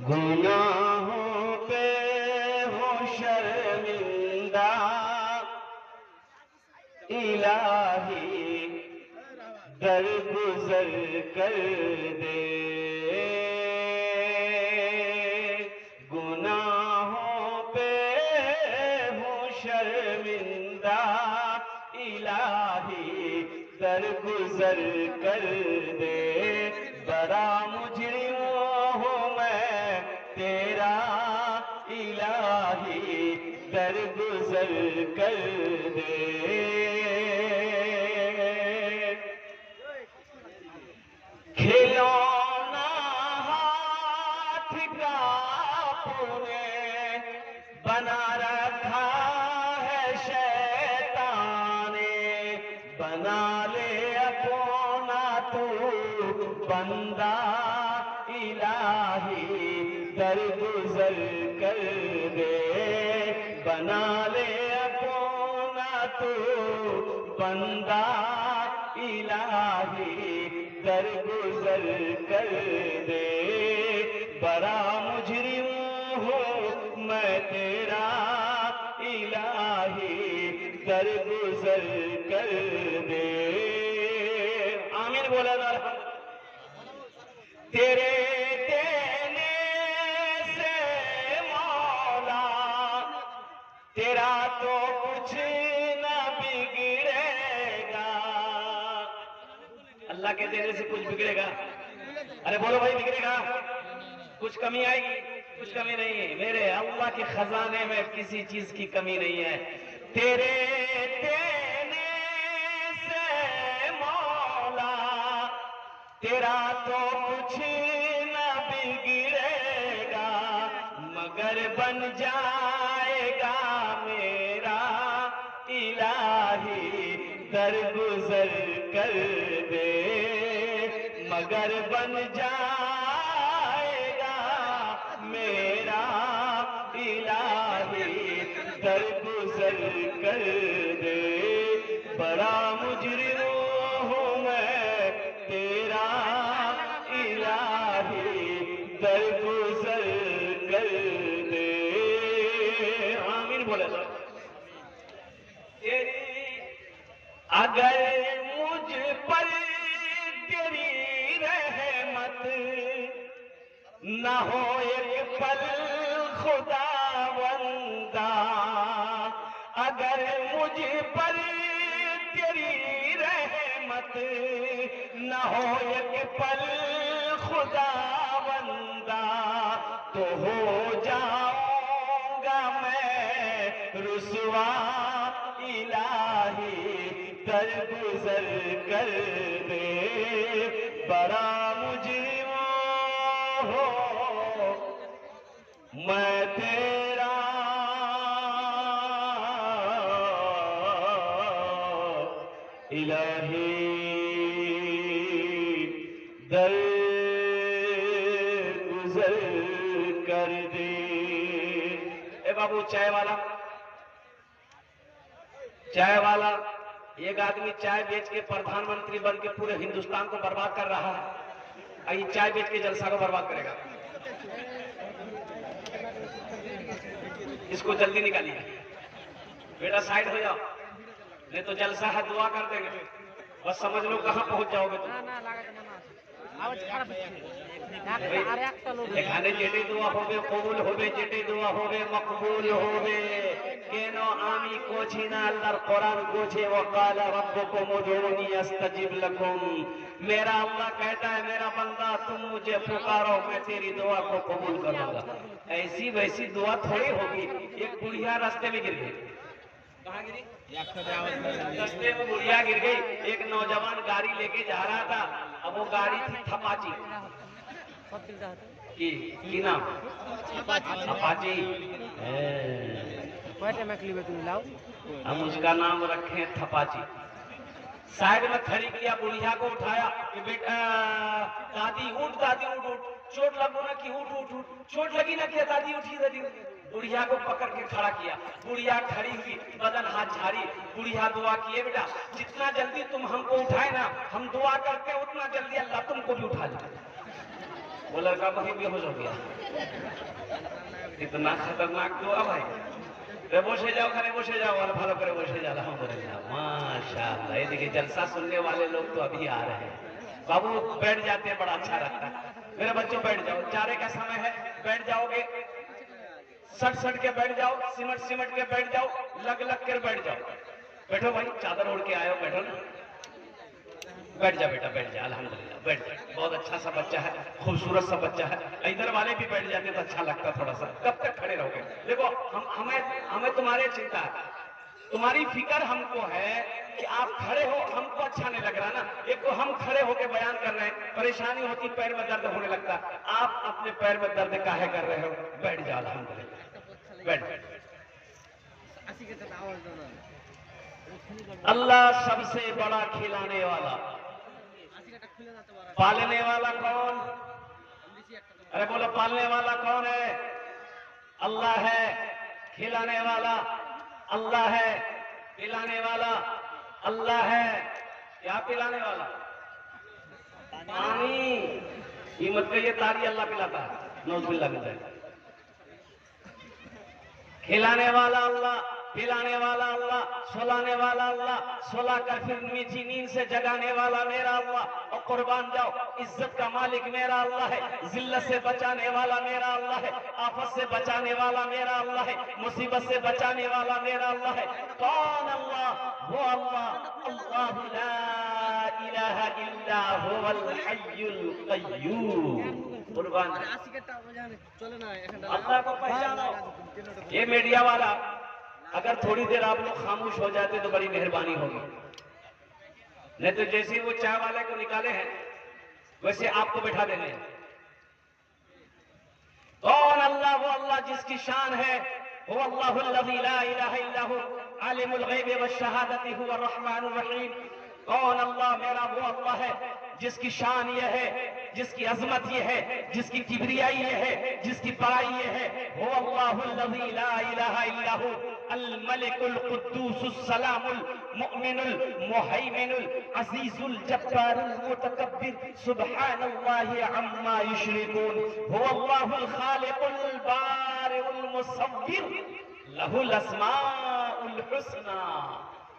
गुनाहों पे हो शर्मिंदा इलाही दरगुजर कर दे। गुनाहों पे हो शर्मिंदा इलाही दरगुजर कर दे। बड़ा मुजरिम हूँ मैं तेरा इलाही दरगुजर कर दे। खिलौना हाथ का तूने बना रखा है शैतान ने। बना ले अपना तू बंदा इलाही दरगुजर कर दे। बना ले अपना तू बंदा इलाही दरगुजर कर दे। बड़ा मुजरिम हूँ मैं तेरा इलाही दरगुजर कर दे। आमीन बोला ना। तेरे देने से मौला तेरा तो कुछ न बिगड़ेगा। अल्लाह के देने से कुछ बिगड़ेगा? अरे बोलो भाई, बिगड़ेगा? कुछ कमी आएगी? कुछ कमी नहीं है। मेरे अल्लाह के खजाने में किसी चीज की कमी नहीं है। तेरे देने से मौला तेरा तो कुछ न बिगड़ेगा, मगर बन जाएगा मेरा इलाही दरगुजर कर दे। मगर बन जाएगा मेरा इलाही दरगुजर कर दे। बड़ा मुजरिम हूँ मैं तेरा इलाही दरगुजर कर दे। आमीन बोले तो। अगर मुझ पर तेरी रहमत न हो एक पल खुदावंदा, अगर मुझ पर तेरी रहमत न हो एक पल खुदावंदा, तो हो जाऊंगा मैं रुसवा इलाही दरगुजर कर दे। बड़ा मुजरिम हो मैं तेरा इलाही दरगुजर कर दे। ए बाबू, चाय वाला, चाय वाला, एक आदमी चाय बेच के प्रधानमंत्री बन के पूरे हिंदुस्तान को बर्बाद कर रहा है। ये चाय बेच के जलसा को बर्बाद करेगा। इसको जल्दी निकालिए। बेटा साइड हो जाओ, नहीं तो जलसा है दुआ कर देंगे। बस समझ लो कहाँ पहुंच जाओगे तुम। এখানে যেটাই দোয়া হবে কবুল হবে, যেটাই দোয়া হবে মকবুল হবে। কেন আমি কোছি না, আল্লাহর কোরআন কোছে ওয়াকাল রব্বুকুম উদউনি আস্তাজিব লাকুম। मेरा अल्लाह कहता है मेरा बंदा तुम मुझे पुकारो मैं तेरी दुआ को कबूल करूंगा। ऐसी वैसी दुआ थोड़ी होगी। एक बुढ़िया रास्ते में गिर गई। कहाँ गिरी? रास्ते में बुढ़िया गिर गई। एक नौजवान गाड़ी लेके जा रहा था। अब वो गाड़ी थी थपाची की नाम अपाची। हम उसका नाम रखे थपाची। साइड में खड़ी किया, बुढ़िया को उठाया कि बेटा दादी उठ, दादी उठ उठ, चोट लगो ना कि उठ उठ उठ, चोट लगी ना कि दादी उठी दादी। बुढ़िया को पकड़ के खड़ा किया। बुढ़िया खड़ी हुई, बदन हाथ झाड़ी। बुढ़िया दुआ किए, बेटा जितना जल्दी तुम हमको उठाए ना, हम दुआ करते उतना जल्दी अल्लाह तुमको भी उठा ले। वो लड़का वही बेहोश हो गया। इतना खतरनाक दुआ भाई। रे बसे जाओ, खरे बसे जाओ और भालो करे बसे जाओ। अल्हम्दुलिल्लाह, माशाअल्लाह। ये देखिए जलसा सुनने वाले लोग तो अभी आ रहे हैं। बाबू बैठ जाते हैं, बड़ा अच्छा लगता है। मेरे बच्चों बैठ जाओ, चारे का समय है, बैठ जाओगे, सट सट के बैठ जाओ, सिमट सिमट के बैठ जाओ, लग लग कर बैठ जाओ। बैठो भाई, चादर ओढ़ के आए हो, बैठो ना। बैठ जा बेटा, बैठ जा, अल्हम्दुलिल्लाह बैठ जा। बहुत अच्छा सा बच्चा है, खूबसूरत सा बच्चा है। इधर वाले भी बैठ जाते तो अच्छा लगता थोड़ा सा। कब तक खड़े रहोगे? देखो हमें तुम्हारे चिंता है, तुम्हारी फिक्र हमको है कि आप खड़े हो, हमको अच्छा नहीं लग रहा ना। एक तो हम खड़े होकर बयान कर रहे हैं, परेशानी होती, पैर में दर्द होने लगता। आप अपने पैर में दर्द काहे कर रहे हो? बैठ जाओ, अल्हम्दुलिल्लाह बैठ। अल्लाह सबसे बड़ा खिलाने वाला, पालने वाला कौन? अरे बोलो, पालने वाला कौन है? अल्लाह है। खिलाने वाला अल्लाह है, पिलाने वाला अल्लाह है। क्या पिलाने वाला? पानी। ये मत कहिए तारी अल्लाह पिलाता है, नौजुबिल्लाह मिल जाएगा। खिलाने वाला अल्लाह, पिलाने वाला अल्लाह, सुलाने वाला अल्लाह, सुला कर फिर मीठी नींद से जगाने वाला मेरा अल्लाह। और कुर्बान जाओ, इज्जत का मालिक मेरा अल्लाह है, जिल्लत से बचाने वाला मेरा अल्लाह है, आफत से बचाने वाला मेरा अल्लाह है, मुसीबत से बचाने वाला मेरा अल्लाह है। कौन अल्लाह? वो अल्लाह, अल्लाह ला इलाहा इल्ला हुवल हय्युल कय्यूम। कुर्बान अल्लाह को पहचानो। ये मीडिया वाला अगर थोड़ी देर आप लोग खामोश हो जाते तो बड़ी मेहरबानी होगी। नहीं तो जैसे वो चाय वाले को निकाले हैं वैसे आपको बैठा देंगे। कौन अल्लाह? वो अल्लाह जिसकी शान है, वो अल्लाहुल्लज़ी ला इलाहा इल्ला हु आलिमुल गैबि वश्शहादति हुवर रहमानुर रहीम। कौन अल्लाह? मेरा वो अल्लाह है जिसकी शान ये है, जिसकी अजमत ये है, जिसकी किबरियाई ये है, जिसकी बड़ाई ये है। वो अल्लाहुल्लज़ी ला इलाहा इल्ला हु अल मलिकुल कुद्दूसुस सलामुल मुमिनुल मुहैमिनुल अजीजुल जब्बारुल मुतकब्बिर सुब्हानल्लाहि अम्मा युश्रिकून। हुवा अल्लाहुल खालिकुल बारिउल मुसव्विर लहुल अस्माउल हुस्ना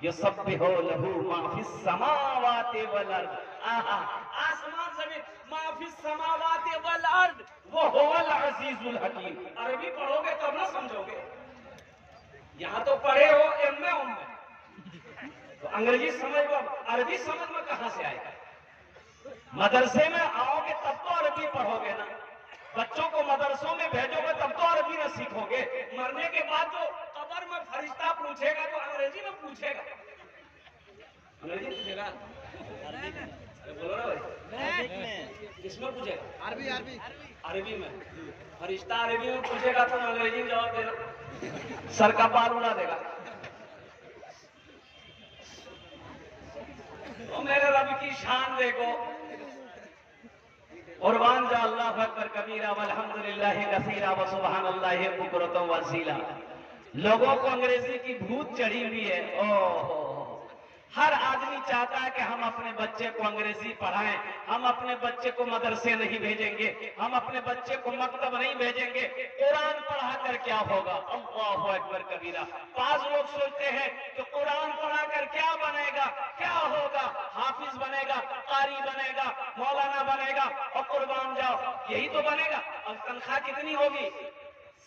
युसब्बिहु लहू मा फिस समावाति वल अर्द। आसमान जमीन, मा फिस समावाति वल अर्द, वो हुवल अजीजुल हकीम। अरबी पढ़ोगे तब ना समझोगे। यहाँ तो पढ़े हो एम में, तो अंग्रेजी समझ लो, अरबी समझ में कहां से आएगा? मदरसे में आओगे तब तो अरबी पढ़ोगे ना। बच्चों को मदरसों में भेजोगे तब तो अरबी में सीखोगे। मरने के बाद जो कब्र में फरिश्ता पूछेगा तो अंग्रेजी में पूछेगा। अंग्रेजी पूछेगा, बोलो ना भाई, किसमें पूछेगा? अरबी अरबी अरबी में। फरिश्ता अरबी में पूछेगा तो अंग्रेजी में जवाब देना, सर का बाल उड़ा देगा। तो मेरे रब की शान देखो। कुर्बान जा अल्लाह अकबर कबीरा वल्हम्दुलिल्लाहि कसीरा व सुब्हानल्लाहि बुकरतम व असीला। लोगों को अंग्रेजी की भूत चढ़ी हुई है। ओह, हर आदमी चाहता है कि हम अपने बच्चे को अंग्रेजी पढ़ाएं, हम अपने बच्चे को मदरसे नहीं भेजेंगे, हम अपने बच्चे को मकतब नहीं भेजेंगे। कुरान पढ़ाकर क्या होगा? अल्लाहु अकबर कबीरा। पांच लोग सोचते हैं कि कुरान पढ़ाकर क्या बनेगा, क्या होगा? हाफिज बनेगा, कारी बनेगा, मौलाना बनेगा। और कुर्बान जाओ, यही तो बनेगा। और तनख्वाह कितनी होगी?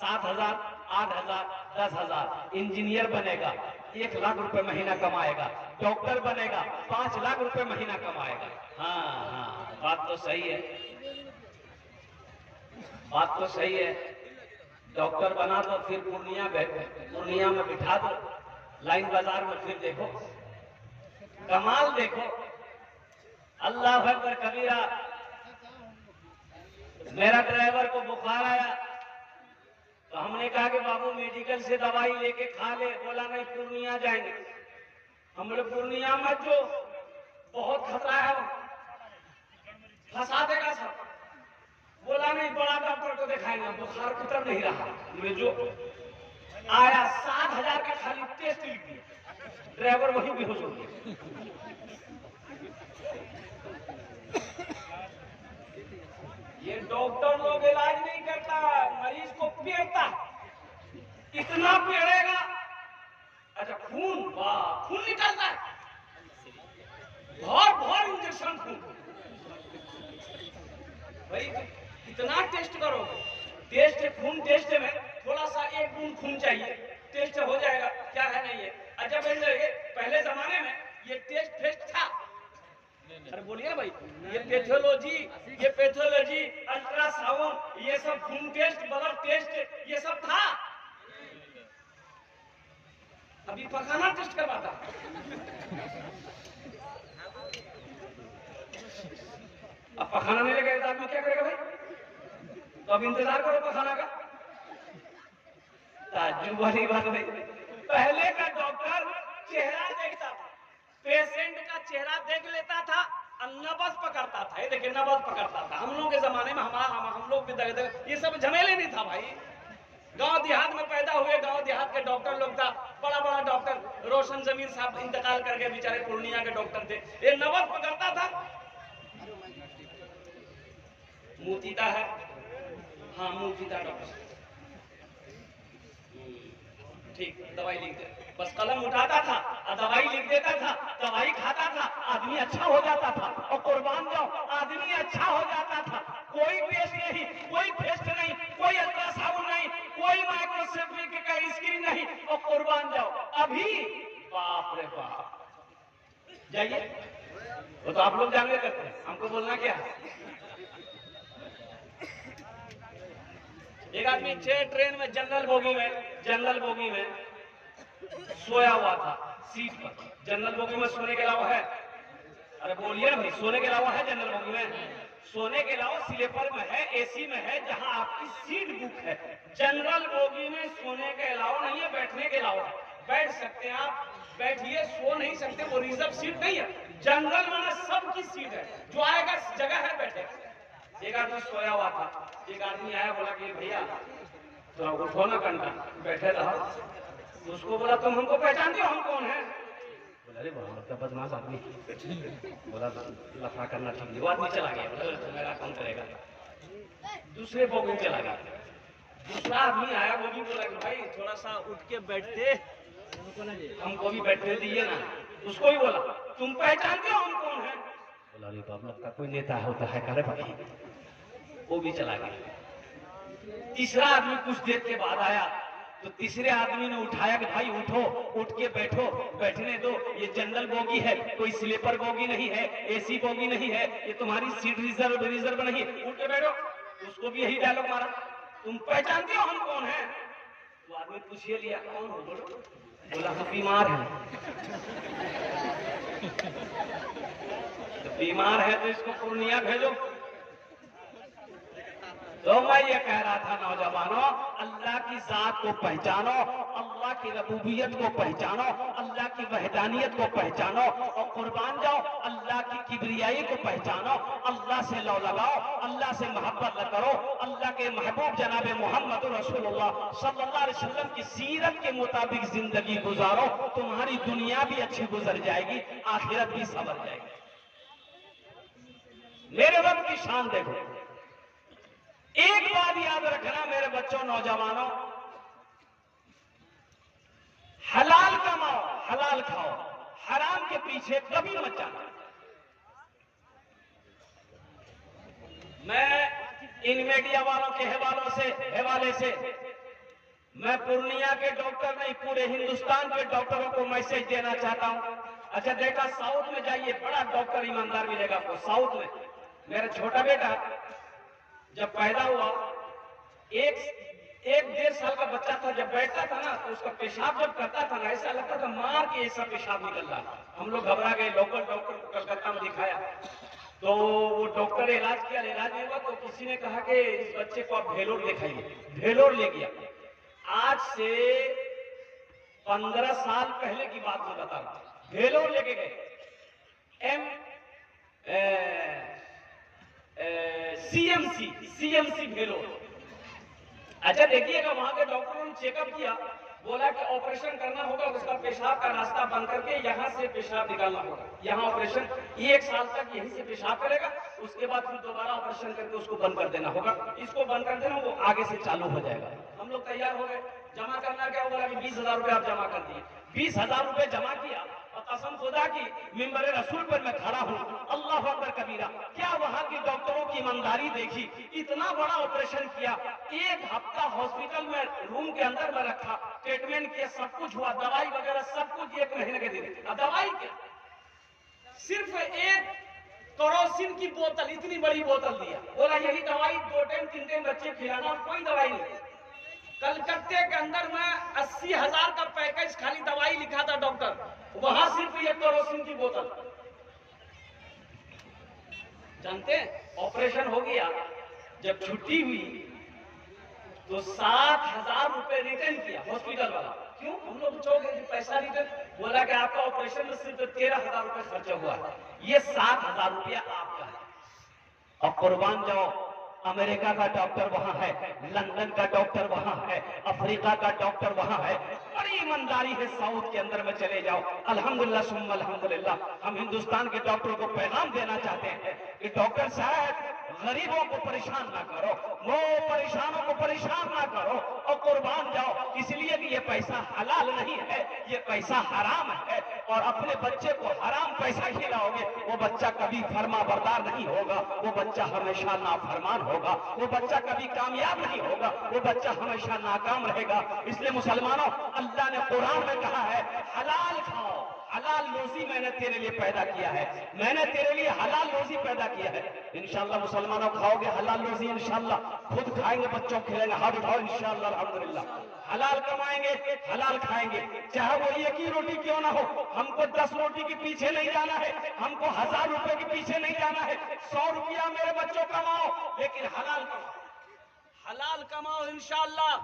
7,000, 8,000, 10,000। इंजीनियर बनेगा, 1 लाख रुपए महीना कमाएगा। डॉक्टर बनेगा, 5 लाख रुपए महीना कमाएगा। हाँ, बात तो सही है, बात तो सही है। डॉक्टर बना दो, फिर पूर्णिया में बिठा दो, लाइन बाजार में फिर देखो, कमाल देखो। अल्लाह अकबर कबीरा। मेरा ड्राइवर को बुखार आया तो हमने कहा कि बाबू मेडिकल से दवाई लेके खा ले। बोला नहीं, पूर्णिया जाएंगे। हम बोले पूर्णिया मत जो, बहुत खतरा है, फंसा देगा सब। बोला नहीं, बड़ा डॉक्टर को दिखाएंगे, बुखार उतर नहीं रहा। हमने जो आया 7,000 का खाली टेस्ट लिख दिया, ड्राइवर वही बेहोश हो गया। ये ये डॉक्टर लोग इलाज नहीं करता, मरीज को पेड़ता, इतना पेड़ेगा। अच्छा खून, वाह खून निकलता है, बहुत इंजेक्शन खून। भाई कितना टेस्ट करोगे? टेस्ट खून टेस्ट में थोड़ा सा एक बूंद खून चाहिए, टेस्ट हो जाएगा, क्या है नहीं है। अच्छा पहले जमाने में ये टेस्ट फेस्ट था। अरे बोलिए भाई, ये पैथोलॉजी, अल्ट्रासाउंड, ये सब खून टेस्ट, ब्लड टेस्ट, ये सब था। अभी पखाना टेस्ट करवाता। अब पखाना नहीं लगेगा तो आदमी क्या करेगा भाई? तो अब इंतजार करो पखाना का। ताज्जुब वाली बात भाई, पहले का डॉक्टर चेहरा देखता था, पेशेंट का चेहरा देख लेता था और नब्ज पकड़ता था। ये देखिए नब्ज पकड़ता था। हम लोग के जमाने में हम लोग भी ये सब झमेले नहीं था भाई। गांव देहात में पैदा हुए, गांव देहात के डॉक्टर लोग था, बड़ा डॉक्टर रोशन जमीन साहब इंतकाल करके बेचारे पूर्णिया के डॉक्टर थे। ये नब्ज पकड़ता था, मुंह पीता है, हाँ मुंह पीता डॉक्टर, ठीक दवाई लिख दे, बस कलम उठाता था और दवाई लिख देता था, दवाई खाता था, आदमी अच्छा हो जाता था। और कुर्बान जाओ, आदमी अच्छा हो जाता था। कोई टेस्ट नहीं, कोई टेस्ट नहीं, कोई अल्ट्रासाउंड नहीं, कोई माइक्रोस्कोपी का स्क्रीन नहीं, और कुर्बान जाओ अभी बाप रे बाप। जाइए, वो तो आप लोग जानते करते हैं, हमको बोलना क्या है। एक आदमी ट्रेन में जनरल बोगी में सोया हुआ था सीट पर। जनरल बोगी में सोने के अलावा है, अरे बोलिए ना भाई, सोने के अलावा है जनरल बोगी में? सोने के अलावा स्लीपर में है, एसी में है, जहां आपकी सीट बुक है। जनरल बोगी में सोने के अलावा नहीं है, बैठने के अलावा। बैठ सकते हैं आप, बैठिए, सो नहीं सकते, वो रिजर्व सीट नहीं है। जनरल माने सबकी सीट है, जो आएगा जगह है बैठे। एक आदमी सोया हुआ था, एक आदमी आया, बोला कि भैया थोड़ा उठो ना घंटा, बैठे रहो। तो उसको बोला तुम हमको पहचानते हो, हम कौन है? बोला अरे बहुत बदमाश आदमी। बोला लफड़ा करना ठीक नहीं। वो आदमी चला गया, बोला मेरा कौन करेगा। दूसरे बोगी चला गया, दूसरा आदमी आया, वो भी बोला कि भाई थोड़ा सा उठ के बैठते, हमको भी बैठने दीजिए ना। उसको भी बोला तुम पहचानते हो हम कौन है? बोला अरे बाप लगता कोई नेता होता है करे भाई। वो भी चला गया। तीसरा आदमी कुछ देर के बाद आया, तो तीसरे आदमी ने उठाया कि भाई उठो, उठ के बैठो, बैठने दो, ये जनरल बोगी है, कोई स्लीपर बोगी नहीं है, एसी बोगी नहीं है, ये तुम्हारी सीट रिजर्व नहीं, उठ के बैठो। उसको भी यही डायलॉग मारा, तुम पहचानते हो हम कौन है? वो आदमी पूछिए लिया कौन हो, बोलो। बोला हम बीमार हैं। तो बीमार है तो इसको पूर्णिया भेजो। तो मैं ये कह रहा था नौजवानों, अल्लाह की जात को पहचानो, अल्लाह की रबूबियत को पहचानो, अल्लाह की वहदानियत को पहचानो, और कुर्बान जाओ अल्लाह की किबरियाई को पहचानो। अल्लाह से लौ लगाओ, अल्लाह से मोहब्बत करो, अल्लाह के महबूब जनाब मोहम्मद रसूलुल्लाह सल्लल्लाहु अलैहि वसल्लम की सीरत के मुताबिक जिंदगी गुजारो। तुम्हारी दुनिया भी अच्छी गुजर जाएगी, आखिरत भी संवर जाएगी। मेरे रब की शान देखो। एक बात याद रखना मेरे बच्चों, नौजवानों, हलाल कमाओ, हलाल खाओ, हराम के पीछे कभी मत जाना। मैं इन मीडिया वालों के हवाले से मैं पूर्णिया के डॉक्टर नहीं, पूरे हिंदुस्तान के डॉक्टरों को मैसेज देना चाहता हूं। अच्छा देखा, साउथ में जाइए, बड़ा डॉक्टर ईमानदार मिलेगा आपको साउथ में। मेरा छोटा बेटा जब पैदा हुआ, एक 1.5 साल का बच्चा था, जब बैठता था ना तो उसका पेशाब जब करता था ना, ऐसा लगता था मार के ऐसा पेशाब निकल रहा। हम लोग घबरा गए, लोकल डॉक्टर को कलकत्ता में दिखाया, तो वो डॉक्टर इलाज किया, इलाज नहीं हुआ तो किसी ने कहा कि इस बच्चे को आप भेलोर दिखाइए। भेलोर ले गया। आज से 15 साल पहले की बात मैं बता रहा हूं। भेलोर लेके गए, सीएमसी भेलोर। अच्छा देखिएगा, वहां के डॉक्टरों ने चेकअप किया, बोला कि ऑपरेशन करना होगा, उसका पेशाब का रास्ता बंद करके यहाँ से पेशाब निकालना होगा। यहाँ ऑपरेशन 1 साल तक यहीं से पेशाब करेगा, उसके बाद फिर दोबारा ऑपरेशन करके उसको बंद कर देना होगा। इसको बंद कर देना, वो आगे से चालू हो जाएगा। हम लोग तैयार हो गए। जमा करना क्या, बोला कि 20,000 रुपये आप जमा कर दिए। 20,000 रुपये जमा किया और कसम खुदा की मिंबर रसूल पर मैं खड़ा हूँ, अल्लाह अकबर कबीरा। क्या वहां के डॉक्टरों की ईमानदारी देखी, इतना बड़ा ऑपरेशन किया, 1 हफ्ता हॉस्पिटल में रूम के अंदर में रखा, ट्रीटमेंट किया, सब कुछ हुआ, दवाई वगैरह सब कुछ 1 महीने के दिन। अब दवाई क्या, सिर्फ 1 करोसिन की बोतल, इतनी बड़ी बोतल दिया, बोला यही दवाई 2 टाइम 3 टाइम बच्चे खिलाना, कोई दवाई नहीं। कलकत्ते के अंदर में 80,000 का पैकेज खाली दवाई लिखा था डॉक्टर, वहां सिर्फ 1 करोसिन की बोतल। जानते हैं ऑपरेशन हो गया, जब छुट्टी हुई तो 60,000 रुपए रिटर्न किया हॉस्पिटल वाला। क्यों, हम लोग चौक गए पैसा रिटर्न। बोला कि आपका ऑपरेशन में सिर्फ 13,000 रुपए खर्चा हुआ है, ये 60,000 रुपया आपका है। अब कुर्बान जाओ, अमेरिका का डॉक्टर वहां है, लंदन का डॉक्टर वहां है, अफ्रीका का डॉक्टर वहां है, बड़ी ईमानदारी है। साउथ के अंदर में चले जाओ, अल्हम्दुलिल्लाह सुम्मा अल्हम्दुलिल्लाह। हम हिंदुस्तान के डॉक्टरों को पैगाम देना चाहते हैं कि डॉक्टर साहब गरीबों को परेशान ना करो, वो परेशानों को परेशान ना करो और कुर्बान जाओ, इसलिए कि ये पैसा हलाल नहीं है, ये पैसा हराम है। और अपने बच्चे को हराम पैसा खिलाओगे, वो बच्चा कभी फर्मा बरदार नहीं होगा, वो बच्चा हमेशा नाफरमान होगा, वो बच्चा कभी कामयाब नहीं होगा, वो बच्चा हमेशा नाकाम रहेगा। इसलिए मुसलमानों, अल्लाह ने कुरान में कहा है हलाल खाओ, हलाल रोजी मैंने तेरे लिए पैदा किया है, मैंने तेरे लिए हलाल रोजी पैदा किया है। इंशाअल्लाह मुसलमानों खाओगे हलाल रोजी, इंशाअल्लाह खुद खाएंगे, बच्चों को खिलाएंगे, हाथ उठाओ इंशाअल्लाह अल्हम्दुलिल्लाह। हलाल कमाएंगे, हलाल खाएंगे, चाहे वो 1 ही रोटी क्यों ना हो। हमको 10 रोटी के पीछे नहीं जाना है, हमको 1000 रुपए के पीछे नहीं जाना है। 100 रुपया मेरे बच्चों कमाओ, लेकिन हलाल कमाओ, हलाल कमाओ इंशाअल्लाह।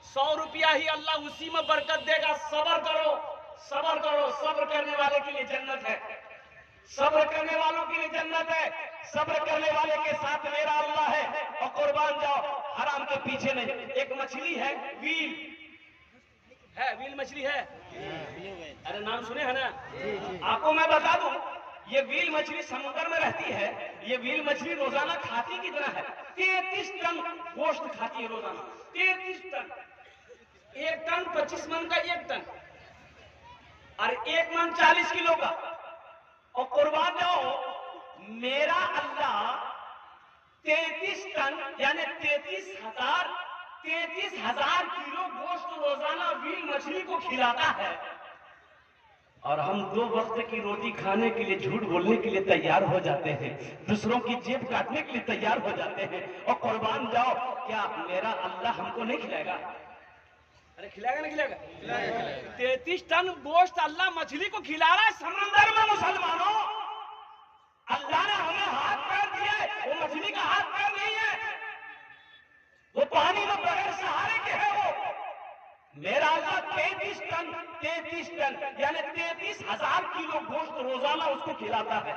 100 रुपया ही अल्लाह उसी में बरकत देगा। सब्र करो, सब्र करो, सब्र करने वाले के लिए जन्नत है, सब्र करने वालों के लिए जन्नत है, सब्र करने वाले के साथ मेरा अल्लाह है। और कुर्बान जाओ, हराम के पीछे नहीं। एक मछली है व्हील, है व्हील मछली है, अरे नाम सुने है ना। आपको मैं बता दूं, ये व्हील मछली समुद्र में रहती है। ये व्हील मछली रोजाना खाती कितना है, 33 टन गोश्त खाती है रोजाना, 33 टन। 1 टन 25 मन का 1 टन, और 1 मन 40 किलो का। और कुर्बान जाओ, मेरा अल्लाह 33 टन यानी 33,000 किलो गोश्त रोजाना व्हील मछली को खिलाता है। और हम 2 वक्त की रोटी खाने के लिए झूठ बोलने के लिए तैयार हो जाते हैं, दूसरों की जेब काटने के लिए तैयार हो जाते हैं। और कुर्बान जाओ, क्या मेरा अल्लाह हमको नहीं खिलाएगा? अरे खिलाएगा ना, खिलाएगा। 33 टन गोश्त अल्लाह मछली को खिला रहा है समंदर में। मुसलमानों, अल्लाह ने हमें हाथ पैर दिया है, वो मछली का हाथ पैर नहीं है, वो पानी में बगैर सहारे के है। वो मेरा अल्लाह 33 टन यानी 33,000 किलो गोश्त रोजाना उसको खिलाता है।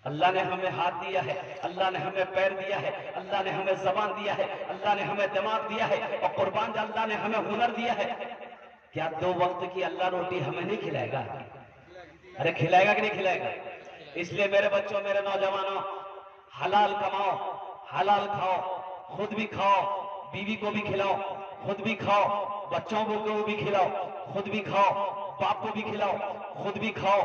अल्लाह ने हमें हाथ दिया है, अल्लाह ने हमें पैर दिया है, अल्लाह ने हमें जबान दिया है, अल्लाह ने हमें दिमाग दिया है, और कुर्बान अल्लाह ने हमें हुनर दिया है। क्या 2 वक्त की अल्लाह रोटी हमें नहीं खिलाएगा? अरे खिलाएगा कि नहीं खिलाएगा? इसलिए मेरे बच्चों, मेरे नौजवानों, हलाल कमाओ, हलाल खाओ, खुद भी खाओ, बीवी को भी खिलाओ, खुद भी खाओ, बच्चों को भी खिलाओ, खुद भी खाओ, बाप को भी खिलाओ, खुद भी खाओ,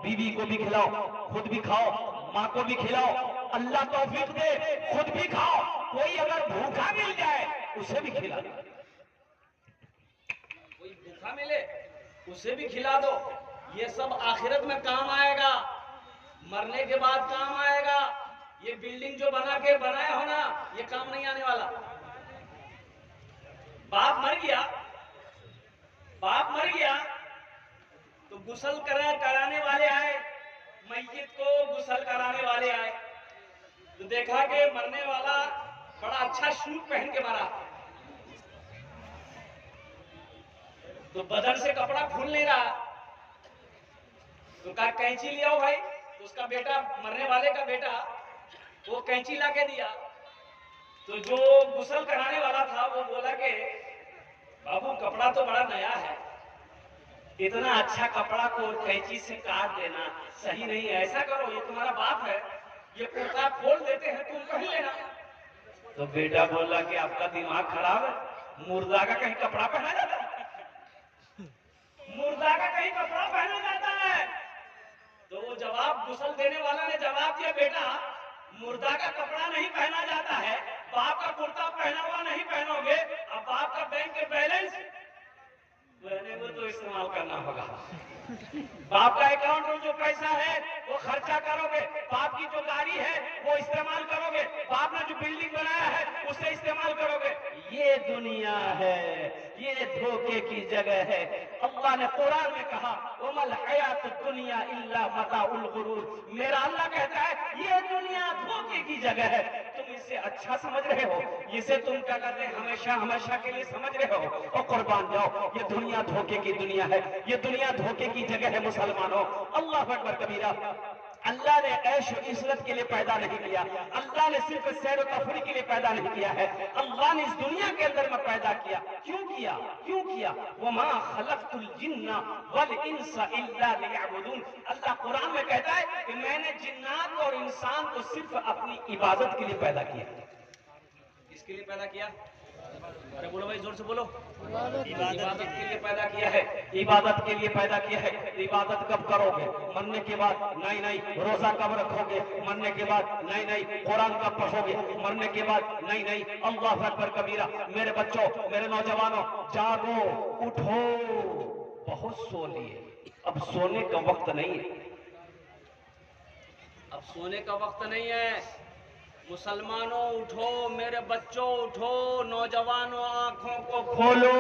बीवी को भी खिलाओ, खुद भी खाओ, माँ को भी खिलाओ। अल्लाह तौफीक दे, खुद भी खाओ, कोई अगर भूखा मिल जाए उसे भी खिला दो, कोई भूखा मिले उसे भी खिला दो। ये सब आखिरत में काम आएगा, मरने के बाद काम आएगा। ये बिल्डिंग जो बनाया हो ना, ये काम नहीं आने वाला। बाप मर गया तो गुसल कराने वाले आए, मैयत को गुसल कराने वाले आए तो देखा कि मरने वाला बड़ा अच्छा सूट पहन के मरा, तो बदन से कपड़ा खुल नहीं रहा, तो कहा कैंची ले आओ भाई। तो उसका बेटा, मरने वाले का बेटा, वो कैंची ला के दिया। तो जो गुसल कराने वाला था वो बोला कि बाबू कपड़ा तो बड़ा नया है, इतना अच्छा कपड़ा को कैंची से काट देना सही नहीं है। ऐसा करो, ये तुम्हारा बाप है, ये कुर्ता खोल देते हैं, तुम पहन लेना। तो बेटा बोला कि आपका दिमाग खराब है, मुर्दा का कहीं कपड़ा पहना जाता है? मुर्दा का कहीं कपड़ा पहना जाता है? तो वो जवाब, गुसल देने वाला ने जवाब दिया, बेटा मुर्दा का कपड़ा नहीं पहना जाता है, बाप का कुर्ता पहना हुआ नहीं पहनोगे, अब बाप का बैंक के बैलेंस रहने में तो इस्तेमाल करना होगा। बाप का अकाउंट में जो पैसा है वो खर्चा करोगे, बाप की जो गाड़ी है वो इस्तेमाल करोगे, बाप ने जो बिल्डिंग बनाया है उसे इस्तेमाल करोगे। ये दुनिया है, ये धोखे की जगह है। अल्लाह ने कुरान में कहा, वमल हयात दुनिया इल्ला मताउल गुरूर। मेरा अल्लाह कहता है ये दुनिया धोखे की जगह है। तुम इसे अच्छा समझ रहे हो, इसे तुम क्या कहते हैं हमेशा हमेशा के लिए समझ रहे हो, और कुर्बान जाओ, ये दुनिया धोखे की दुनिया है, ये दुनिया धोखे की जगह है। मुसलमानों, अल्लाह अकबर कबीरा। अल्लाह ने ऐश और इज़्ज़त के लिए पैदा नहीं किया, अल्लाह ने सिर्फ सैर और तफरीह के लिए पैदा नहीं किया है। अल्लाह ने इस दुनिया के अंदर में पैदा किया, क्यों किया? क्यों किया? वमा खलक़तुल जिन्ना वल इंसा इल्ला लियअबुदून। अल्लाह कुरान में कहता है कि मैंने जिन्नात और इंसान को सिर्फ अपनी इबादत के लिए पैदा किया। किसके लिए पैदा किया? अरे बोलो भाई, जोर से बोलो। इबादत के लिए पैदा किया है, इबादत के लिए पैदा किया है। इबादत कब करोगे? मरने के बाद? नहीं नहीं। रोजा कब रखोगे? मरने के बाद? नहीं नहीं। कुरान कब पढ़ोगे? मरने के बाद? नहीं नहीं। अल्लाह अकबर कबीरा। मेरे बच्चों, मेरे नौजवानों, जागो, उठो। बहुत सो लिए, अब सोने का वक्त नहीं है, अब सोने का वक्त नहीं है। मुसलमानों उठो, मेरे बच्चों उठो, नौजवानों आंखों को खोलो।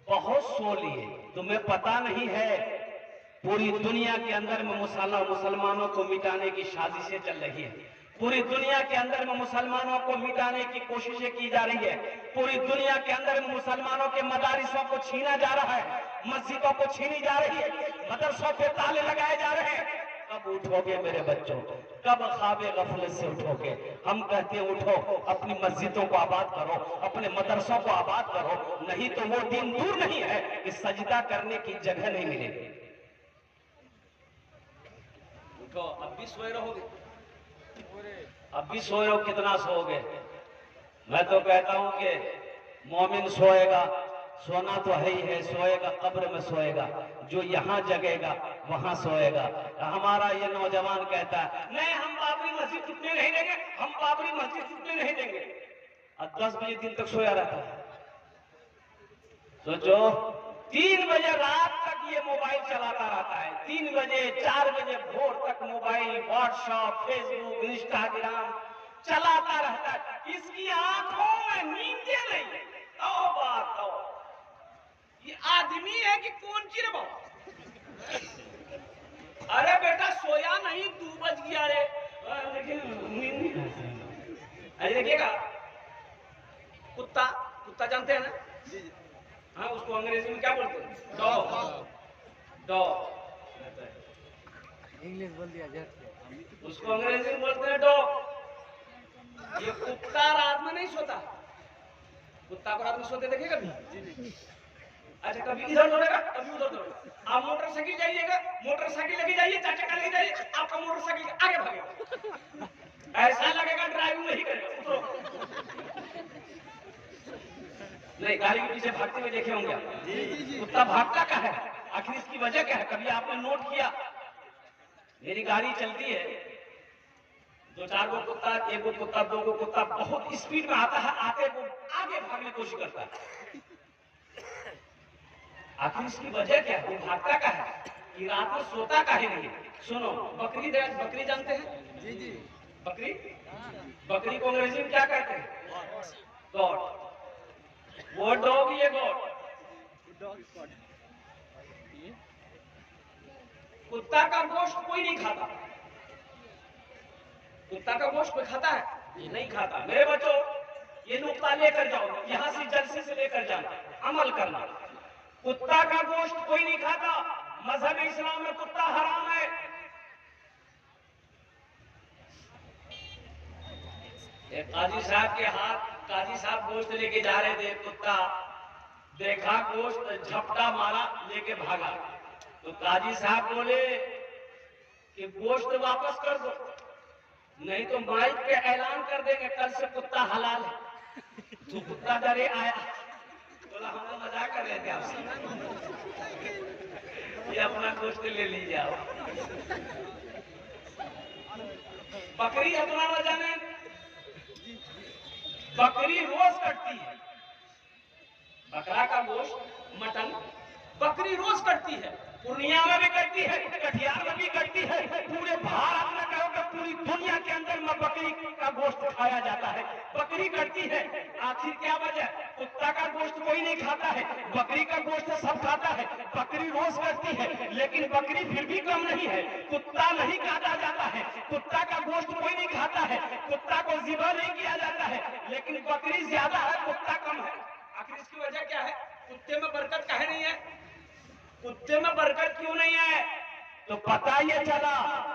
बहुत सो लिए, तुम्हें पता नहीं है पूरी दुनिया के अंदर में मुसलमानों को मिटाने की साजिशें चल रही है। पूरी दुनिया के अंदर में मुसलमानों को मिटाने की कोशिशें की जा रही है। पूरी दुनिया के अंदर में मुसलमानों के मदारिसों को छीना जा रहा है, मस्जिदों को छीनी जा रही है, मदरसों पे ताले लगाए जा रहे हैं। कब उठोगे मेरे बच्चों? कब ख्वाबे गफलत से उठोगे? हम कहते हैं उठो, अपनी मस्जिदों को आबाद करो, अपने मदरसों को आबाद करो, नहीं तो वो दिन दूर नहीं है कि सजदा करने की जगह नहीं मिलेगी। उठो, अब भी सोए रहोगे? अब भी सोए रहो, कितना सोओगे? मैं तो कहता हूं कि मोमिन सोएगा, सोना तो है ही है, सोएगा कब्र में सोएगा, जो यहाँ जगेगा वहां सोएगा। हमारा ये नौजवान कहता है नहीं, हम बाबरी मस्जिद टूटने नहीं देंगे, हम बाबरी मस्जिद टूटने नहीं देंगे, और 10 बजे दिन तक सोया रहता है। सोचो, 3 बजे रात तक ये मोबाइल चलाता रहता है, 3 बजे 4 बजे भोर तक मोबाइल, व्हाट्सएप, फेसबुक, इंस्टाग्राम चलाता रहता है। इसकी आंखों में नींदें नहीं। तौबा तौबा, ये आदमी है कि कौन ची रे बाबा? अरे बेटा सोया नहीं, 2 बज गया रे। अरे देखिएगा, कुत्ता, कुत्ता जानते हैं ना? हाँ, उसको अंग्रेजी में क्या बोलते हैं? डॉग। डॉग इंग्लिश बोल दिया जट। उसको अंग्रेजी में बोलते हैं डॉग। ये कुत्ता रात में नहीं सोता। कुत्ता को रात में सोते देखे कभी? अच्छा, कभी इधर दौड़ेगा, कभी उधर दौड़ेगा। आप मोटरसाइकिल जाइएगा, मोटरसाइकिल लेके जाइए, 4 चक्का लेके जाइए, आपका मोटरसाइकिल आगे भागेगा, ऐसा लगेगा ड्राइविंग नहीं करेगा। उतरो। नहीं, गाड़ी के पीछे भागते हुए देखे होंगे आप। कुत्ता भागता क्या है? आखिर इसकी वजह क्या है? कभी आपने नोट किया? मेरी गाड़ी चलती है, 2-4 गो कुत्ता, 1 गो कुत्ता, 2 गो कुत्ता बहुत स्पीड में आता है, आते को आगे भागने की कोशिश करता है। आखिर इसकी वजह क्या है? वो भागता क्या है कि रात में सोता काहे नहीं? सुनो, बकरी जानते हैं? जी जी। बकरी, बकरी को अंग्रेजी में क्या कहते हैं? गॉड। वो डॉग, ये गॉड। कुत्ता का गोश्त कोई नहीं खाता। कुत्ता का गोश्त कोई खाता है? नहीं खाता। मेरे बच्चों, ये नुक्ता लेकर जाओ, यहां से जलसे से लेकर जाना, अमल करना। कुत्ता का गोश्त कोई नहीं खाता। मजहब इस्लाम में कुत्ता हराम है। एक काजी साहब के हाथ, काजी साहब गोश्त लेके जा रहे थे, कुत्ता देखा गोश्त, झपटा मारा, लेके भागा। तो काजी साहब बोले कि गोश्त वापस कर दो, नहीं तो माइक पे ऐलान कर देंगे कल से कुत्ता हलाल है। तो कुत्ता डरे आया, बोला हम लोग मजाक कर रहे थे आपसे, ये अपना गोश्त ले ली जाओ। बकरी अपना न जाने, बकरी रोज कटती है। बकरा का गोश्त, मटन, बकरी रोज कटती है। पूर्णिया में भी कटती है, कटिहार में भी कटती है। पूरे भारत में कहो कि पूरी दुनिया के अंदर में बकरी का गोश्त खाया जाता है। बकरी कटती है, आखिर क्या वजह? कुत्ता का गोश्त कोई नहीं खाता है, बकरी का गोश्त सब खाता है। बकरी रोज कटती है, लेकिन बकरी फिर भी कम नहीं है। कुत्ता नहीं काटा जाता है, कुत्ता का गोश्त कोई नहीं खाता है, कुत्ता को ज़िबा नहीं किया जाता है, लेकिन बकरी ज्यादा है, कुत्ता कम है। आखिर इसकी वजह क्या है? कुत्ते में बरकत काहे नहीं है? कुत्ते में बरकत क्यों नहीं है? तो पता ये चला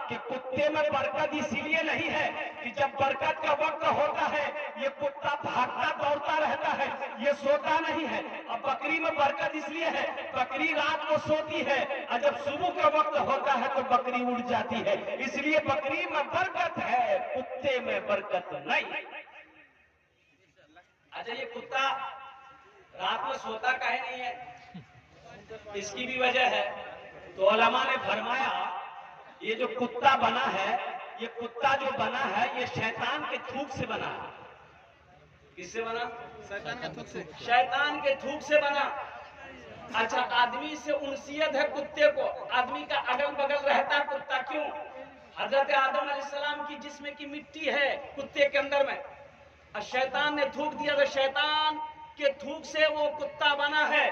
कि कुत्ते में बरकत इसीलिए नहीं है कि जब बरकत का वक्त होता है ये कुत्ता भागता दौड़ता रहता है, ये सोता नहीं है। अब बकरी में बरकत इसलिए है, बकरी रात को सोती है और जब सुबह का वक्त होता है तो बकरी उड़ जाती है, इसलिए बकरी में बरकत है, कुत्ते में बरकत नहीं। अच्छा, ये कुत्ता रात में सोता काहे नहीं है? इसकी भी वजह है। तो उलमा ने फरमाया ये जो कुत्ता बना है, ये कुत्ता जो बना है ये शैतान के थूक से बना है। किससे बना? शैतान के थूक से। शैतान के थूक से बना। अच्छा, आदमी से उनसियत है कुत्ते को, आदमी का अगल बगल रहता है कुत्ता। क्यों? हजरत आदम अलैहिस्सलाम की जिस्म की मिट्टी है कुत्ते के अंदर में, और शैतान ने थूक दिया तो शैतान के थूक से वो कुत्ता बना है।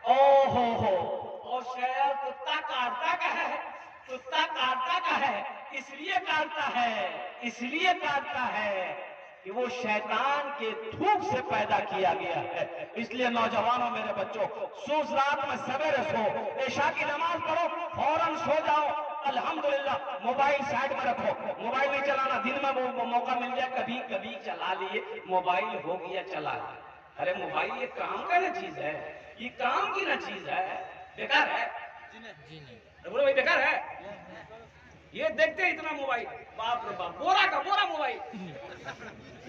ओहो हो, और शायद कुत्ता काटता का है, कुत्ता काटता का है, इसलिए काटता है, इसलिए काटता है कि वो शैतान के थूक से पैदा किया गया है। इसलिए नौजवानों, मेरे बच्चों, सोच रात में सवेरे सो, इशा की नमाज पढ़ो, फौरन सो जाओ। अल्हम्दुलिल्लाह, मोबाइल साइड में रखो, मोबाइल नहीं चलाना। दिन में वो मौका मिल जाए कभी कभी चला लिए, मोबाइल हो गया चला। अरे मोबाइल ये काम का ना चीज है, ये काम की ना चीज है, बेकार है। बोलो भाई, बेकार है। ये देखते हैं इतना मोबाइल, बाप रे बाप, बोरा का बोरा मोबाइल।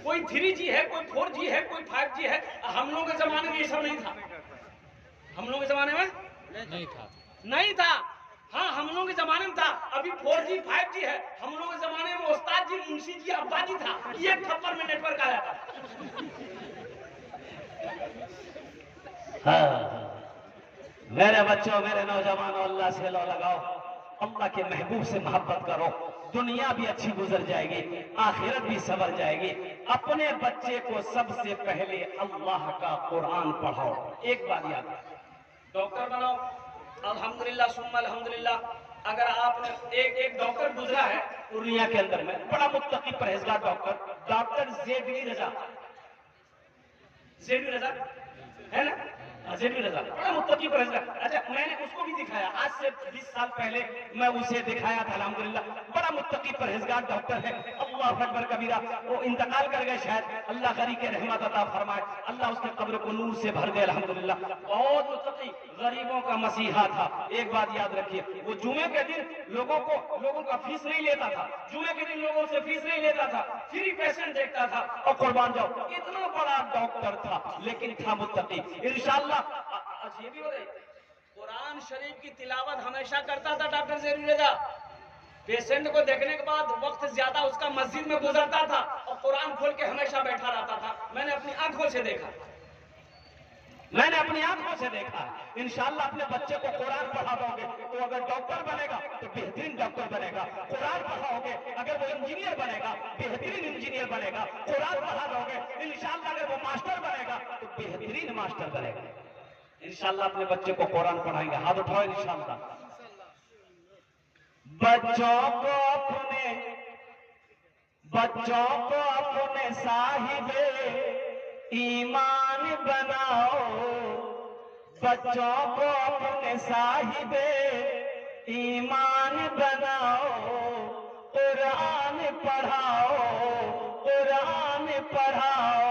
कोई 3G है, कोई 4G है, कोई 5G है। हम लोगों के जमाने में ये सब नहीं था। हम लोगों के जमाने में नहीं था। हाँ, हम लोगों के जमाने में था। अभी 4G 5G है। हम लोगों के जमाने में उस्ताद जी, मुंशी जी, अब्बा जी था। ये थप्पड़ में नेटवर्क आ जाता। हाँ, मेरे बच्चों, मेरे नौजवानों, अल्लाह से लो लगाओ, अल्लाह के महबूब से मोहब्बत करो। दुनिया भी अच्छी गुजर जाएगी, आखिरत भी संवर जाएगी। अपने बच्चे को सबसे पहले अल्लाह का कुरान पढ़ाओ। एक बात याद, डॉक्टर बनाओ। अल्हम्दुलिल्लाह सुम्मा अल्हम्दुलिल्लाह। अगर आपने एक डॉक्टर गुजरा है पूर्णिया के अंदर में, बड़ा मुत्तकी परहेजगार डॉक्टर जेबी रजा है ना, जेबी रजा, बड़ा मुत्तकी परहेजगार। अच्छा, मैंने उसको भी दिखाया, आज से 20 साल पहले मैं उसे दिखाया था। अल्हम्दुलिल्लाह, बड़ा मुत्तकी परहेजगार डॉक्टर है। अल्लाह अकबर कबीरा। वो इंतकाल कर गए, शायद अल्लाह गरी के रहमत अता फरमाए, अल्लाह उसके कब्र को नूर से भर दे। अल्हम्दुलिल्लाह, बहुत मुत्तकी, गरीबों का मसीहा था। एक बात याद रखिए, वो जुमे के दिन लोगों का फीस नहीं लेता था। जुमे के दिन लोगों से फीस नहीं लेता था, फ्री पेशेंट देखता था और कुर्बान जाओ। इतना बड़ा डॉक्टर था, लेकिन था मुत्तकी। इंशाअल्लाह ये भी बताइए, कुरान शरीफ की तिलावत हमेशा करता था डॉक्टर जेबी रजा। पेशेंट को देखने के बाद वक्त ज्यादा उसका मस्जिद में गुजरता था और कुरान खोल के हमेशा बैठा रहता था। मैंने अपनी आंखों से देखा, मैंने अपनी आंखों से देखा। इंशाअल्लाह अपने बच्चे को कुरान पढ़ाओगे तो अगर डॉक्टर बनेगा तो बेहतरीन डॉक्टर बनेगा। कुरान पढ़ाओगे अगर वो इंजीनियर बनेगा, बेहतरीन इंजीनियर बनेगा। कुरान पढ़ाओगे इंशाअल्लाह अगर वो मास्टर बनेगा तो बेहतरीन मास्टर बनेगा। इंशाअल्लाह अपने बच्चे को कुरान पढ़ाएंगे। हाथ उठाओ इंशाअल्लाह। बच्चों को अपने साहिबे ईमान बनाओ, बच्चों को अपने साहिबे ईमान बनाओ। कुरान पढ़ाओ, कुरान पढ़ाओ,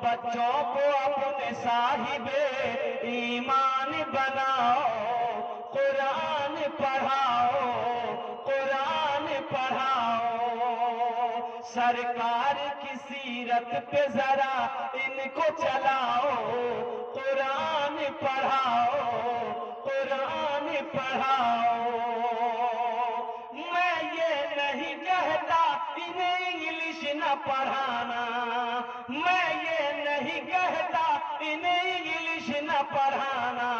बच्चों को अपने साहिबे सरकार की सीरत पे जरा इनको चलाओ, कुरान पढ़ाओ, कुरान पढ़ाओ। मैं ये नहीं कहता इन्हें इंग्लिश न पढ़ाना, मैं ये नहीं कहता इन्हें इंग्लिश न पढ़ाना।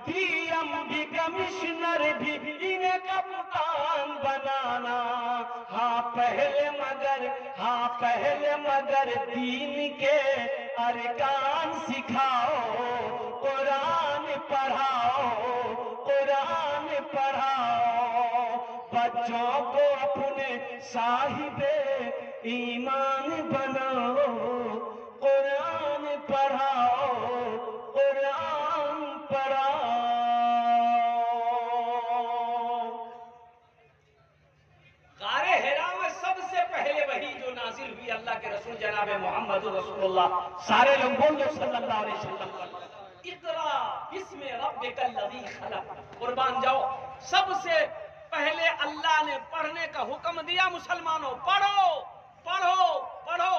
डीएम भी कमिश्नर भी इन्हें कप्तान बनाना। हाँ पहले मगर दीन के अरकान सिखाओ, कुरान पढ़ाओ, कुरान पढ़ाओ। बच्चों को अपने साहिबे ईमान बनाओ, कुरान पढ़ाओ, कुरान पढ़ाओ। गारे हिरा में सबसे पहले वही जो नाजिल हुई अल्लाह के रसूल जनाब मोहम्मद रसूलुल्लाह, सारे लोग बोल दो सल्लल्लाहु अलैहि वसल्लम। इक़रा बिस्मि रब्बिकल लज़ी खलक़। कुर्बान जाओ, सबसे पहले अल्लाह ने पढ़ने का हुक्म दिया, मुसलमानों पढ़ो पढ़ो पढ़ो।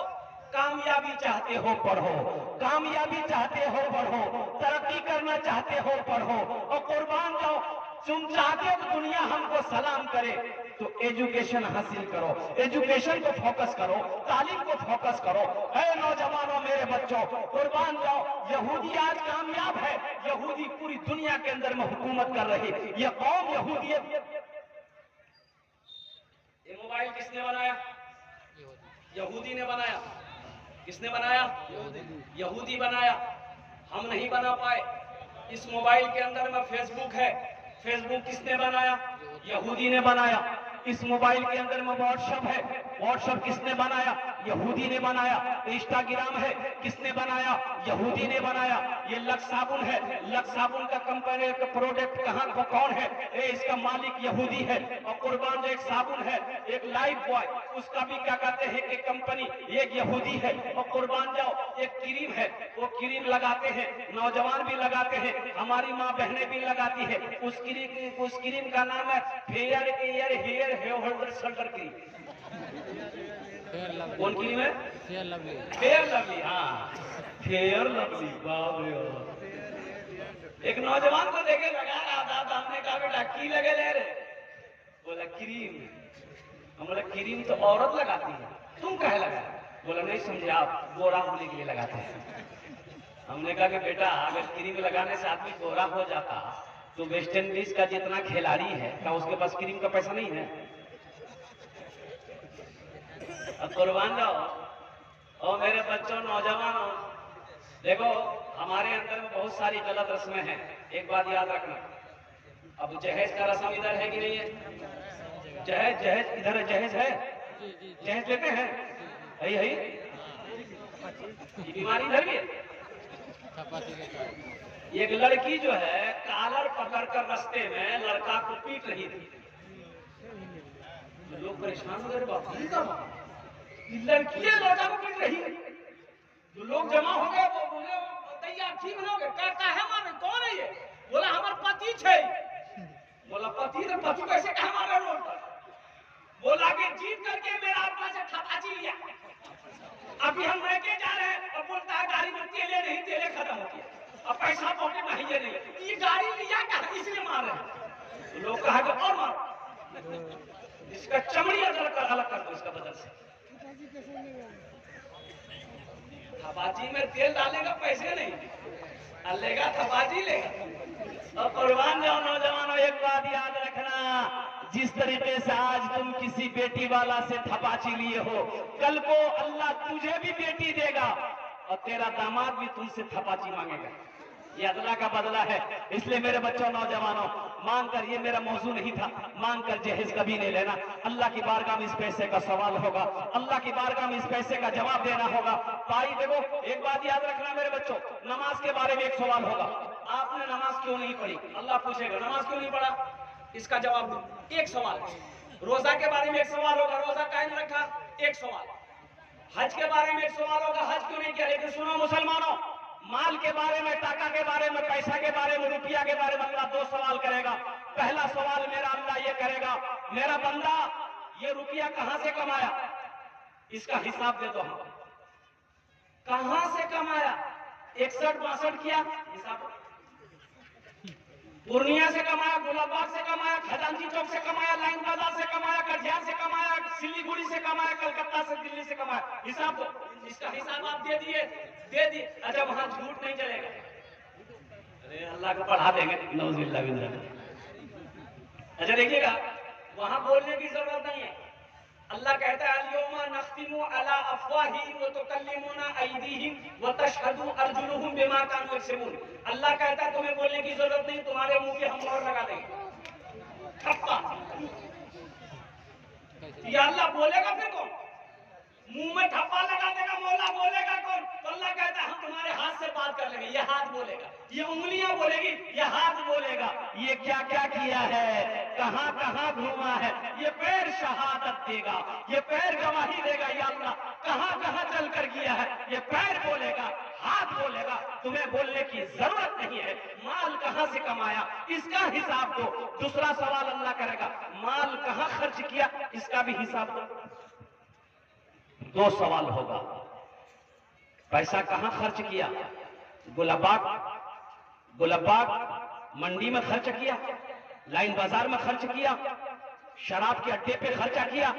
कामयाबी चाहते हो पढ़ो, कामयाबी चाहते हो पढ़ो, तरक्की करना चाहते हो पढ़ो। और कुर्बान जाओ, तुम चाहते हो दुनिया हमको सलाम करे तो एजुकेशन हासिल करो, एजुकेशन को फोकस करो, तालीम को फोकस करो। ऐ नौजवानों, मेरे बच्चों, कुर्बान जाओ, यहूदी आज कामयाब है, यहूदी पूरी दुनिया के अंदर में हुकूमत कर रही। यह कौम यहूदियत। ये मोबाइल किसने बनाया? यहूदी ने बनाया। किसने बनाया? यहूदी बनाया। हम नहीं बना पाए। इस मोबाइल के अंदर में फेसबुक है, फेसबुक किसने बनाया? यहूदी ने बनाया। इस मोबाइल के अंदर में व्हाट्सएप है, व्हाट्सएप किसने बनाया? यहूदी ने बनाया। इंस्टाग्राम है, किसने बनाया? यहूदी ने बनाया। ये लक्स साबुन है, लक्स साबुन का कंपनी का प्रोडक्ट कहाँ को कौन है? इसका मालिक यहूदी है। और कुर्बान जो एक साबुन है, एक लाइफ बॉय, उसका भी क्या कहते हैं कि कंपनी एक यहूदी है। और कुर्बान जाओ, एक क्रीम है, वो क्रीम लगाते हैं, नौजवान भी लगाते हैं, हमारी माँ बहनें भी लगाती है। उस क्रीम का नाम है fair air hair holder shoulder cream. कौन क्रीम है? Fair Lovely. Fair Lovely. हाँ, फेयर लवली। बाप रे बाप। एक नौजवान को देखे लगा रहा था, हमने कहा बेटा की लगे ले रे? बोला क्रीम। हम बोला क्रीम तो औरत लगाती है, तुम कहे लगा? बोला नहीं समझे आप, गोरा होने के लिए लगाते हैं। हमने कहा कि बेटा अगर क्रीम लगाने से आदमी गोरा हो जाता तो वेस्ट इंडीज का जितना खिलाड़ी है, क्या उसके पास क्रीम का पैसा नहीं है? अब कुर्बान जाओ। और मेरे बच्चों, नौजवानों, देखो हमारे अंदर में बहुत सारी गलत रस्में हैं। एक बात याद रखना, अब जहेज का रस्म इधर है कि नहीं है? जहेज जहेज इधर है, जहेज है, जहेज लेते हैं, है। ये बीमारी इधर भी है। एक लड़की जो है कॉलर पकड़कर रास्ते में लड़का को पीट रही थी, तो लोग परेशान हो गए, बाप लड़की है लड़का को पीट रही है। तो लोग जमा हो गए, वो बोले तैयार ठीक हो गए, कहता है माने कौन है ये? बोला हमार पति है। बोला पति तो पति कैसे कहा हमारा रोड पर? बोला कि जीत करके मेरा अपना से थपाची लिया, अभी हम लेके जा रहे हैं, और बोलता है गाड़ी में तेले नहीं, तेले खत्म हो गया, अब पैसा पॉकेट में ही नहीं, ये गाड़ी लिया क्या इसलिए मार रहे हैं। तो लोग कहा कि और मार, इसका चमड़ी अलग कर दो इसका बदल से। थपाची में तेल डालेगा पैसे नहीं, लेगा थपाची लेगा। और कुर्बान जाओ नौजवानों, एक बात याद रखना, जिस तरीके से आज तुम किसी बेटी वाला से थपाची लिए हो, कल को अल्लाह तुझे भी बेटी देगा और तेरा दामाद भी तुमसे थपाची मांगेगा। ये अल्लाह का बदला है। इसलिए मेरे बच्चों, नौजवानों, मानकर, ये मेरा मौजू नहीं था, मानकर जहेज कभी नहीं लेना। अल्लाह की बारगाह में इस पैसे का सवाल होगा, अल्लाह की बारगाह में इस पैसे का जवाब देना होगा। भाई देखो, एक बात याद रखना मेरे बच्चों, नमाज के बारे में एक सवाल होगा, आपने नमाज क्यों नहीं पढ़ी? अल्लाह पूछेगा नमाज क्यों नहीं पढ़ा, इसका जवाब दो। एक सवाल। रोजा के बारे में एक सवाल होगा, रोजा कायम रखा, एक सवाल। हज के बारे में एक सवाल होगा, हज क्यों नहीं किया? लेकिन सुनो मुसलमानों, माल के बारे में, टाका के बारे में, पैसा के बारे में, रुपया के बारे में अल्लाह दो सवाल करेगा। पहला सवाल मेरा अल्लाह ये करेगा, मेरा बंदा ये रुपया कहां से कमाया, इसका हिसाब दे दो। हम कहां से कमाया, 61-62 किया हिसाब, पूर्णिया से कमाया, गुलाबाग से कमाया, खजांची चौक से कमाया, लाइन बाजार से कमाया, कटिहार से कमाया, सिलीगुड़ी से कमाया, कलकत्ता से, दिल्ली से कमाया, हिसाब दो। इसका हिसाब आप दे दिए, दे दिए। अच्छा वहां झूठ नहीं चलेगा, अरे अल्लाह को पढ़ा देंगे, नौजुबिल्लाह मिन ज़ालिक। अच्छा देखिएगा, वहां बोलने की जरूरत नहीं है। अल्लाह कहता है अल-यौमा नख्तिमु अला अफ़वाहिहिम व तुकल्लिमुना अयदीहिम व तशहदु अर्जुलुहुम बिमा कानू यक्सिबून। अल्लाह कहता है तुम्हें बोलने की जरूरत नहीं, तुम्हारे मुंह पे हम मोहर लगा देंगे, ठप्पा। या अल्लाह बोलेगा फिर कौन, मुंह में ठप्पा लगा देगा, मौला बोलेगा कौन? तो अल्लाह कहता है हम तुम्हारे हाथ से बात कर लेंगे, ये हाथ बोलेगा, ये उंगलियां बोलेगी, ये हाथ बोलेगा, ये क्या क्या किया है, कहां कहां घूमा है, ये पैर शहादत देगा, ये पैर गवाही देगा, या अल्लाह कहां कहां चलकर किया है, ये पैर बोलेगा, हाथ बोलेगा। तुम्हें बोलने की जरूरत नहीं है। माल कहां से कमाया, इसका हिसाब दो। दूसरा सवाल अल्लाह करेगा, माल कहां खर्च किया, इसका भी हिसाब दो। दो सवाल होगा, पैसा कहां खर्च किया, गुलाबाग मंडी में खर्च किया, लाइन बाजार में खर्च किया, शराब के अड्डे पे खर्चा किया,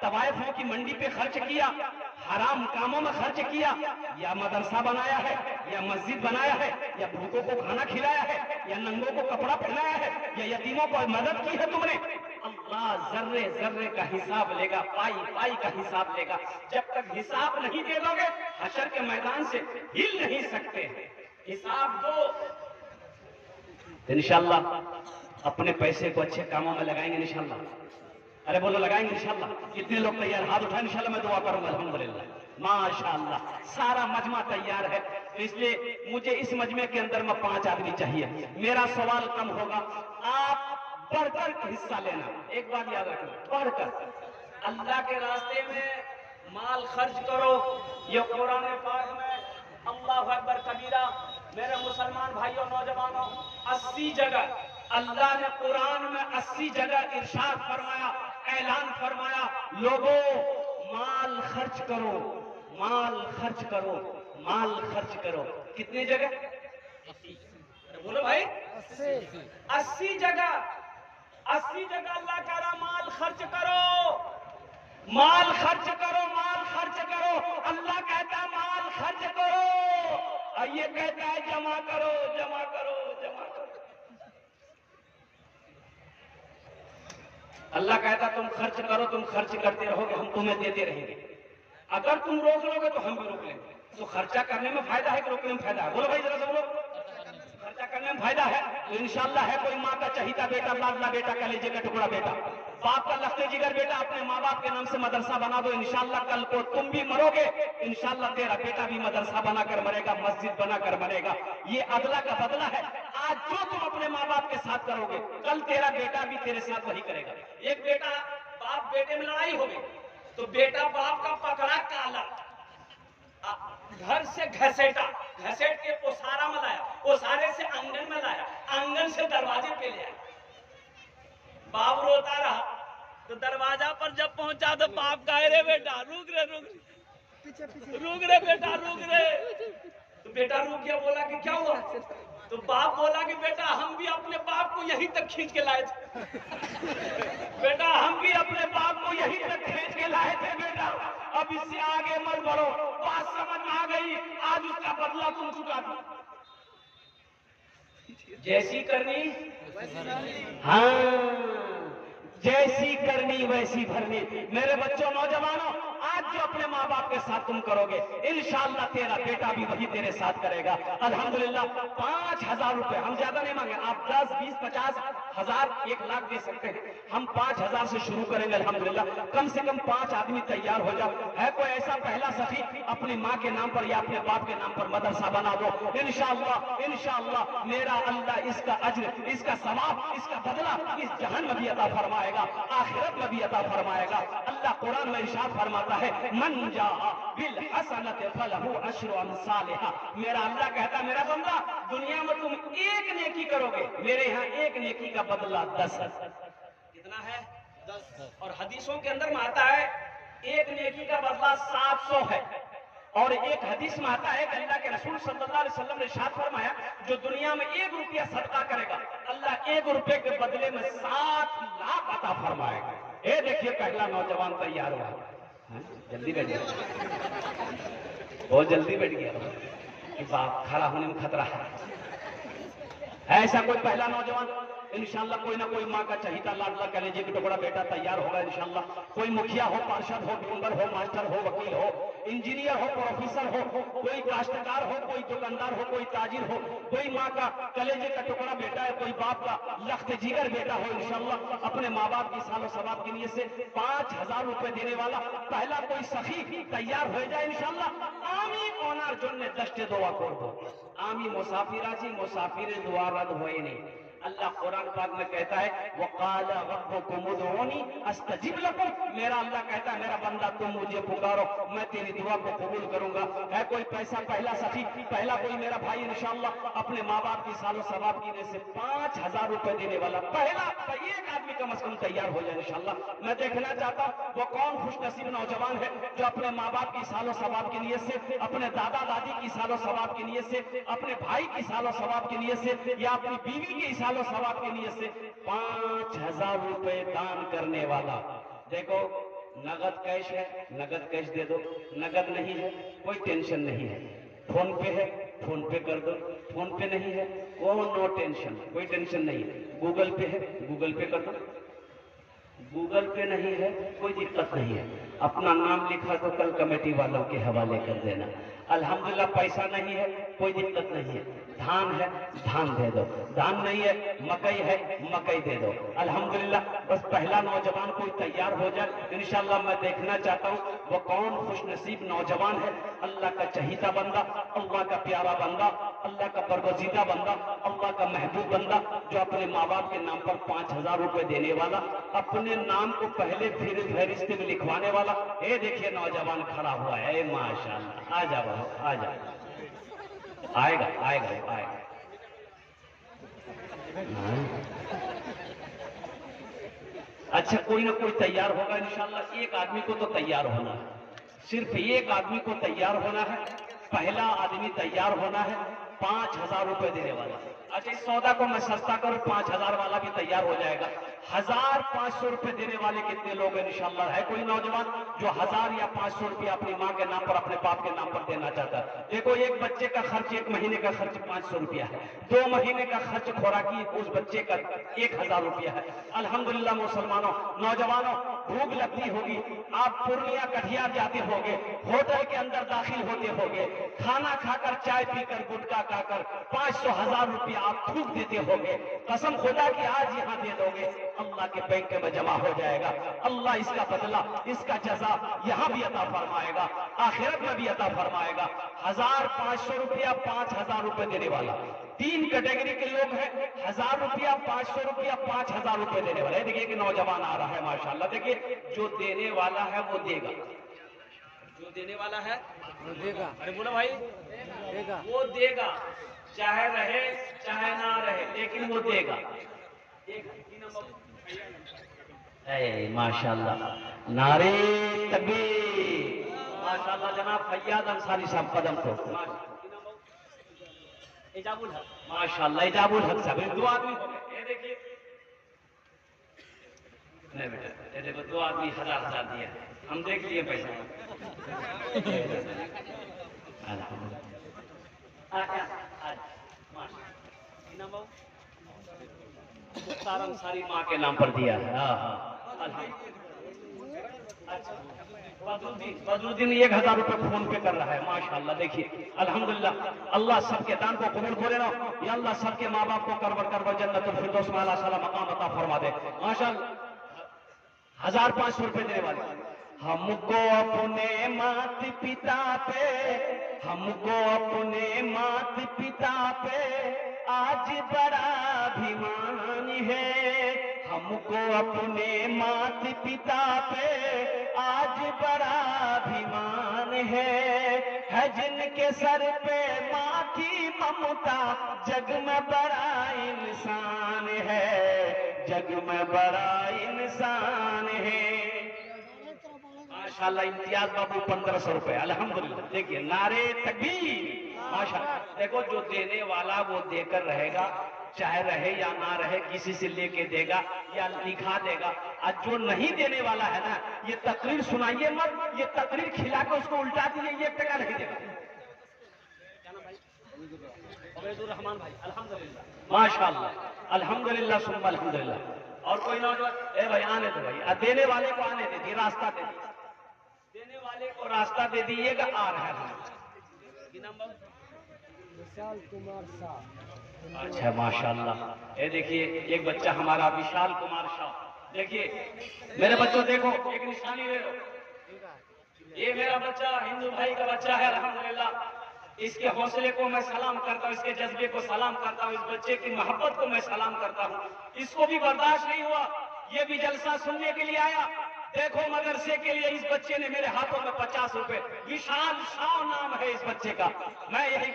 तवायफों की मंडी पे खर्च किया, हराम कामों में खर्च किया, या मदरसा बनाया है, या मस्जिद बनाया है, या भूखों को खाना खिलाया है, या नंगों को कपड़ा पहनाया है, या यतीमों को मदद की है तुमने। अल्लाह जर्रे जर्रे का हिसाब लेगा, पाई पाई का हिसाब लेगा। जब तक हिसाब नहीं दे दोगे हशर के मैदान से हिल नहीं सकते। हिसाब दो, इंशाअल्लाह अपने पैसे को अच्छे कामों में लगाएंगे इंशाअल्लाह। अरे बोलो लगाएंगे इंशाअल्लाह। कितने लोग तैयार, हाथ उठाए इंशाअल्लाह, मैं दुआ करूंगा अल्हम्दुलिल्लाह माशाअल्लाह। सारा मजमा तैयार है, तो इसलिए मुझे इस मजमे के अंदर में 5 आदमी चाहिए। मेरा सवाल कम होगा, आप बढ़कर हिस्सा लेना। एक बात याद रखना, बढ़कर अल्लाह के रास्ते में माल खर्च करो। ये कुरान पाक में अल्लाहु अकबर कबीरा। मेरे मुसलमान भाइयों नौजवानों, 80 जगह अल्लाह ने कुरान में 80 जगह इरशाद फरमाया, ऐलान फरमाया, लोगों माल खर्च करो, माल खर्च करो, माल खर्च करो। कितनी जगह, बोलो भाई, 80 जगह। 80 जगह अल्लाह कह रहा माल खर्च करो, माल खर्च करो, माल खर्च करो। अल्लाह कहता है माल खर्च करो, और ये कहता है जमा करो, जमा करो, जमा करो। अल्लाह कहता तुम खर्च करो, तुम खर्च करते रहोगे, हम तुम्हें देते रहेंगे। अगर तुम रोक लोगे तो हम भी रोक लेंगे। तो खर्चा करने में फायदा है कि रोकने में फायदा है? बोलो भाई जरा सब लोग, खर्चा करने में फायदा है तो इंशाअल्लाह है। कोई माँ का चहीता बेटा, लाडला बेटा, कलेजे का टुकड़ा बेटा, बाप का लखते जिगर बेटा, अपने माँ बाप के नाम से मदरसा बना दो। इंशाअल्लाह कल को तुम भी मरोगे, इंशाअल्लाह तेरा बेटा भी मदरसा बनाकर मरेगा, मस्जिद बनाकर मरेगा। ये अदला का बदला है। आज जो तुम अपने माँ बाप के साथ करोगे, कल तेरा बेटा भी तेरे साथ वही करेगा। एक बेटा बाप बेटे में लड़ाई हो गई तो बेटा बाप का पकड़ा काला, घर से घसेटा, घसेट के ओसारा में लाया, ओसारे से आंगन में लाया, आंगन से दरवाजे पे ले आया। बाप रोता रहा तो दरवाजा पर जब पहुंचा तो बाप कहे रे बेटा रुक रे, रुक रे बेटा, रुक रे। तो बेटा रुक गया, बोला कि क्या हुआ? तो बाप बोला कि बेटा हम भी अपने बाप को यहीं तक खींच के लाए थे। बेटा हम भी अपने बाप को यहीं तक खींच के लाए थे बेटा, अब इससे आगे मत बढ़ो। बात समझ में आ गई, आज उसका बदला तुम चुका दो। जैसी करनी, हाँ जैसी करनी वैसी भरनी। मेरे बच्चों नौजवानों, आज जो अपने माँ बाप के साथ तुम करोगे, इंशाअल्लाह तेरा बेटा भी वही तेरे साथ करेगा। अल्हम्दुलिल्लाह 5000 रुपए, हम ज्यादा नहीं मांगे, आप 10, 20, 50 हजार, 1 लाख दे सकते हैं। हम 5000 से शुरू करेंगे अल्हम्दुलिल्लाह। कम से कम 5 आदमी तैयार हो जाओ। है कोई ऐसा पहला सखी, अपनी माँ के नाम पर या अपने बाप के नाम पर मदरसा बना दो। इंशाअल्लाह, इंशाअल्लाह मेरा अल्लाह इसका अज्र, इसका सवाब, इसका बदला इस जहान में भी अता फरमाएगा, आखिरत में भी अता फरमाएगा। अल्लाह कुरान में इरशाद फरमाता है, मन जा बिल हसनत फलहु अश्रु अमसालिहा। मेरा अल्लाह कहता है, मेरा बंदा दुनिया में तुम एक नेकी करोगे, मेरे यहाँ एक नेकी का बदला 10 है। कितना है? और हदीसों के अंदर में आता है एक नेकी का बदला 700 है। और एक हदीस में आता है कि अल्लाह के रसूल सल्लल्लाहु अलैहि वसल्लम ने इरशाद फरमाया, जो दुनिया में 1 रुपया सदका करेगा, अल्लाह 1 रुपए के बदले में 7 लाख अता फरमाएगा। ये देखिए पहला नौजवान तैयार हुआ। हाँ, जल्दी बैठ गया, बहुत जल्दी बैठ गया कि बाप खड़ा होने में खतरा है। ऐसा कोई पहला नौजवान इंशाल्लाह कोई ना कोई माँ का चहीता लाडला कलेजे का टुकड़ा बेटा तैयार होगा इंशाल्लाह। कोई मुखिया हो, पार्षद हो, मेंबर हो, मास्टर हो, वकील हो, इंजीनियर हो, प्रोफेसर हो, कोई काश्तकार हो, कोई दुकानदार हो, कोई ताजिर हो, कोई माँ का कलेजे का टुकड़ा बेटा है, कोई बाप का लख्त जिगर बेटा हो इंशाल्लाह। अपने माँ बाप की सालो सवाब की नीयत से 5000 रुपए देने वाला पहला कोई सखी तैयार हो जाए इंशाल्लाह। आमी ओनार जोन्ने दस्ते दुआ करबो, आमी मुसाफिराजी मुसाफिर दुआ रद होए नहीं। अल्लाह कुरान पाक में कहता है वक़ाल रब्बुकुम उदऊनी अस्तजिब लकुम, मेरा अल्लाह कहता है मेरा बंदा तुम मुझे पुकारो मैं तेरी दुआ को कबूल करूंगा। है कोई पैसा पहला सखी, पहला कोई मेरा भाई इंशाल्लाह अपने माँ बाप की सालो सवाब की वजह से 5000 रुपए देने वाला पहला एक आदमी कम से कम तैयार हो जाए इंशाल्लाह। मैं देखना चाहता हूँ वो कौन खुशनसीब नौजवान है जो अपने माँ बाप की सालो सवाब की नीयत से, अपने दादा दादी की सालो सवाब की नीयत से, अपने भाई की सालो सवाब की नीयत से या अपनी बीवी की सालो सवाब की नीयत से 5000 रुपए दान करने वाला। देखो नगद कैश है, नगद कैश दे दो, नगद नहीं है कोई टेंशन नहीं है, फोन पे है फोन पे कर दो, फोन पे नहीं है नो टेंशन, कोई टेंशन नहीं है, गूगल पे है गूगल पे कर दो, गूगल पे नहीं है कोई दिक्कत नहीं है, अपना नाम लिखा तो कल कमेटी वालों के हवाले कर देना। अल्हम्दुलिल्लाह पैसा नहीं है कोई दिक्कत नहीं है, धान है धान दे दो, धान नहीं है मकई है मकई दे दो। अल्हम्दुलिल्लाह बस पहला नौजवान कोई तैयार हो जाए इंशाल्लाह। मैं देखना चाहता हूँ वो कौन खुशनसीब नौजवान है, अल्लाह का चहीता बंदा, अल्लाह का प्यारा बंदा, अल्लाह का बरगजीदा बंदा, अल्लाह का महबूब बंदा जो अपने माँ बाप के नाम पर 5000 रुपए देने वाला, अपने नाम को पहले फिर फहरिस्त में लिखवाने वाला। ये देखिए नौजवान खड़ा हुआ है माशाल्लाह। आ जाओ आ जाओ, आएगा आएगा आएगा। अच्छा कोई ना कोई तैयार होगा इंशाल्लाह। एक आदमी को तो तैयार होना है, सिर्फ एक आदमी को तैयार होना है, पहला आदमी तैयार होना है 5000 रुपए देने वाला। अच्छा इस सौदा को मैं सस्ता करूं 5000 वाला भी तैयार हो जाएगा। 1500 रुपए देने वाले कितने लोग हैं इंशाल्लाह? है कोई नौजवान जो 1000 या 500 रुपया अपनी माँ के नाम पर अपने बाप के नाम पर देना चाहता है? देखो एक बच्चे का खर्च, एक महीने का खर्च 500 रुपया है, 2 महीने का खर्च खुराकी उस बच्चे का 1000 रुपया है। अल्हम्दुलिल्लाह मुसलमानों नौजवानों भूख लगती होगी, आप पूर्णिया कटिहार जाते होंगे, होटल के अंदर दाखिल होते होंगे, खाना खाकर चाय पीकर गुटखा खाकर 500-1000 रुपया आप थूक देते होंगे। कसम खुदा की आज यहाँ दे दोगे अल्लाह के बैंक में जमा हो जाएगा। अल्लाह इसका बदला इसका जजा यहाँ भी अता फरमाएगा, आखिरत में भी अता फरमाएगा। 1500 रुपया 5000 रुपए देने वाला 3 कैटेगरी के लोग हैं। 1000 रुपया 500 रुपया 5000 रुपए देने वाला। देखिए कि नौजवान आ रहा है माशाल्लाह। देखिए जो देने वाला है वो देगा, जो देने वाला है वो देगा। अरे बोलो भाई देगा। वो देगा, चाहे रहे चाहे ना रहे लेकिन वो देगा। माशाल्लाह नारे तकबीर, माशाल्लाह जनाब फैयाद अंसारी साहब कदम को इजाबुल हक, माशाल्लाह इजाबुल हक साहब। 2 आदमी हो गए। ये देखिए नहीं बेटा, ये देखो 2 आदमी 1000 दिया, हम देख लिए पैसा। मुख्तार अंसारी माँ के नाम पर दिया है। बदरुद्दीन 1000 रुपए फोन पे कर रहा है माशाल्लाह। देखिए अल्हम्दुलिल्लाह अल्लाह सबके दान को कबूल करे ना, या अल्लाह सबके माँ बाप को करबर जन्नतुल फिरदौस में आला साला मकाम अता फरमा दे माशाल्लाह। 1500 रुपए देने वाले। हमको अपने मात पिता पे, हमको अपने मात पिता पे आज बड़ा अभिमान है, हमको अपने मात पिता पे आज बड़ा अभिमान है जिनके सर पे माँ की ममता जग में बड़ा इंसान है, जग में बड़ा इंसान है। माशाल्लाह इम्तियाज बाबू 1500 रुपए, अल्हम्दुलिल्लाह। देखिए नारे तकबीर, माशाल्लाह। देखो जो देने वाला वो देकर रहेगा, चाहे रहे या ना रहे, किसी से लेके देगा या लिखा देगा। आज जो नहीं देने वाला है ना, ये तकरीर सुनाइए मत, ये तकरीर खिला के उसको उल्टा दीजिए, ये 1 टका नहीं देगा। रहमान भाई अल्हम्दुलिल्लाह, माशाल्लाह, अल्हम्दुलिल्लाह सुम्मा अल्हम्दुलिल्लाह। और कोई नौजवान, ए भाई आने दो भाई, देने वाले को आने दीजिए, रास्ता दे दीजिए, देने वाले को रास्ता दे दीजिएगा। आ रहा है विशाल कुमार शाह। अच्छा माशाल्लाह। ये देखिए एक बच्चा हमारा विशाल कुमार शाह, देखिए मेरे बच्चों देखो एक निशानी ले लो, ये मेरा बच्चा हिंदू भाई का बच्चा है अल्हम्दुलिल्लाह। इसके हौसले को मैं सलाम करता हूँ, इसके जज्बे को सलाम करता हूँ, इस बच्चे की मोहब्बत को मैं सलाम करता हूँ। इसको भी बर्दाश्त नहीं हुआ, ये भी जलसा सुनने के लिए आया। देखो मदरसे के लिए इस बच्चे ने मेरे हाथों में 50 रुपए, विशाल शाह नाम है इस बच्चे का। मैं यही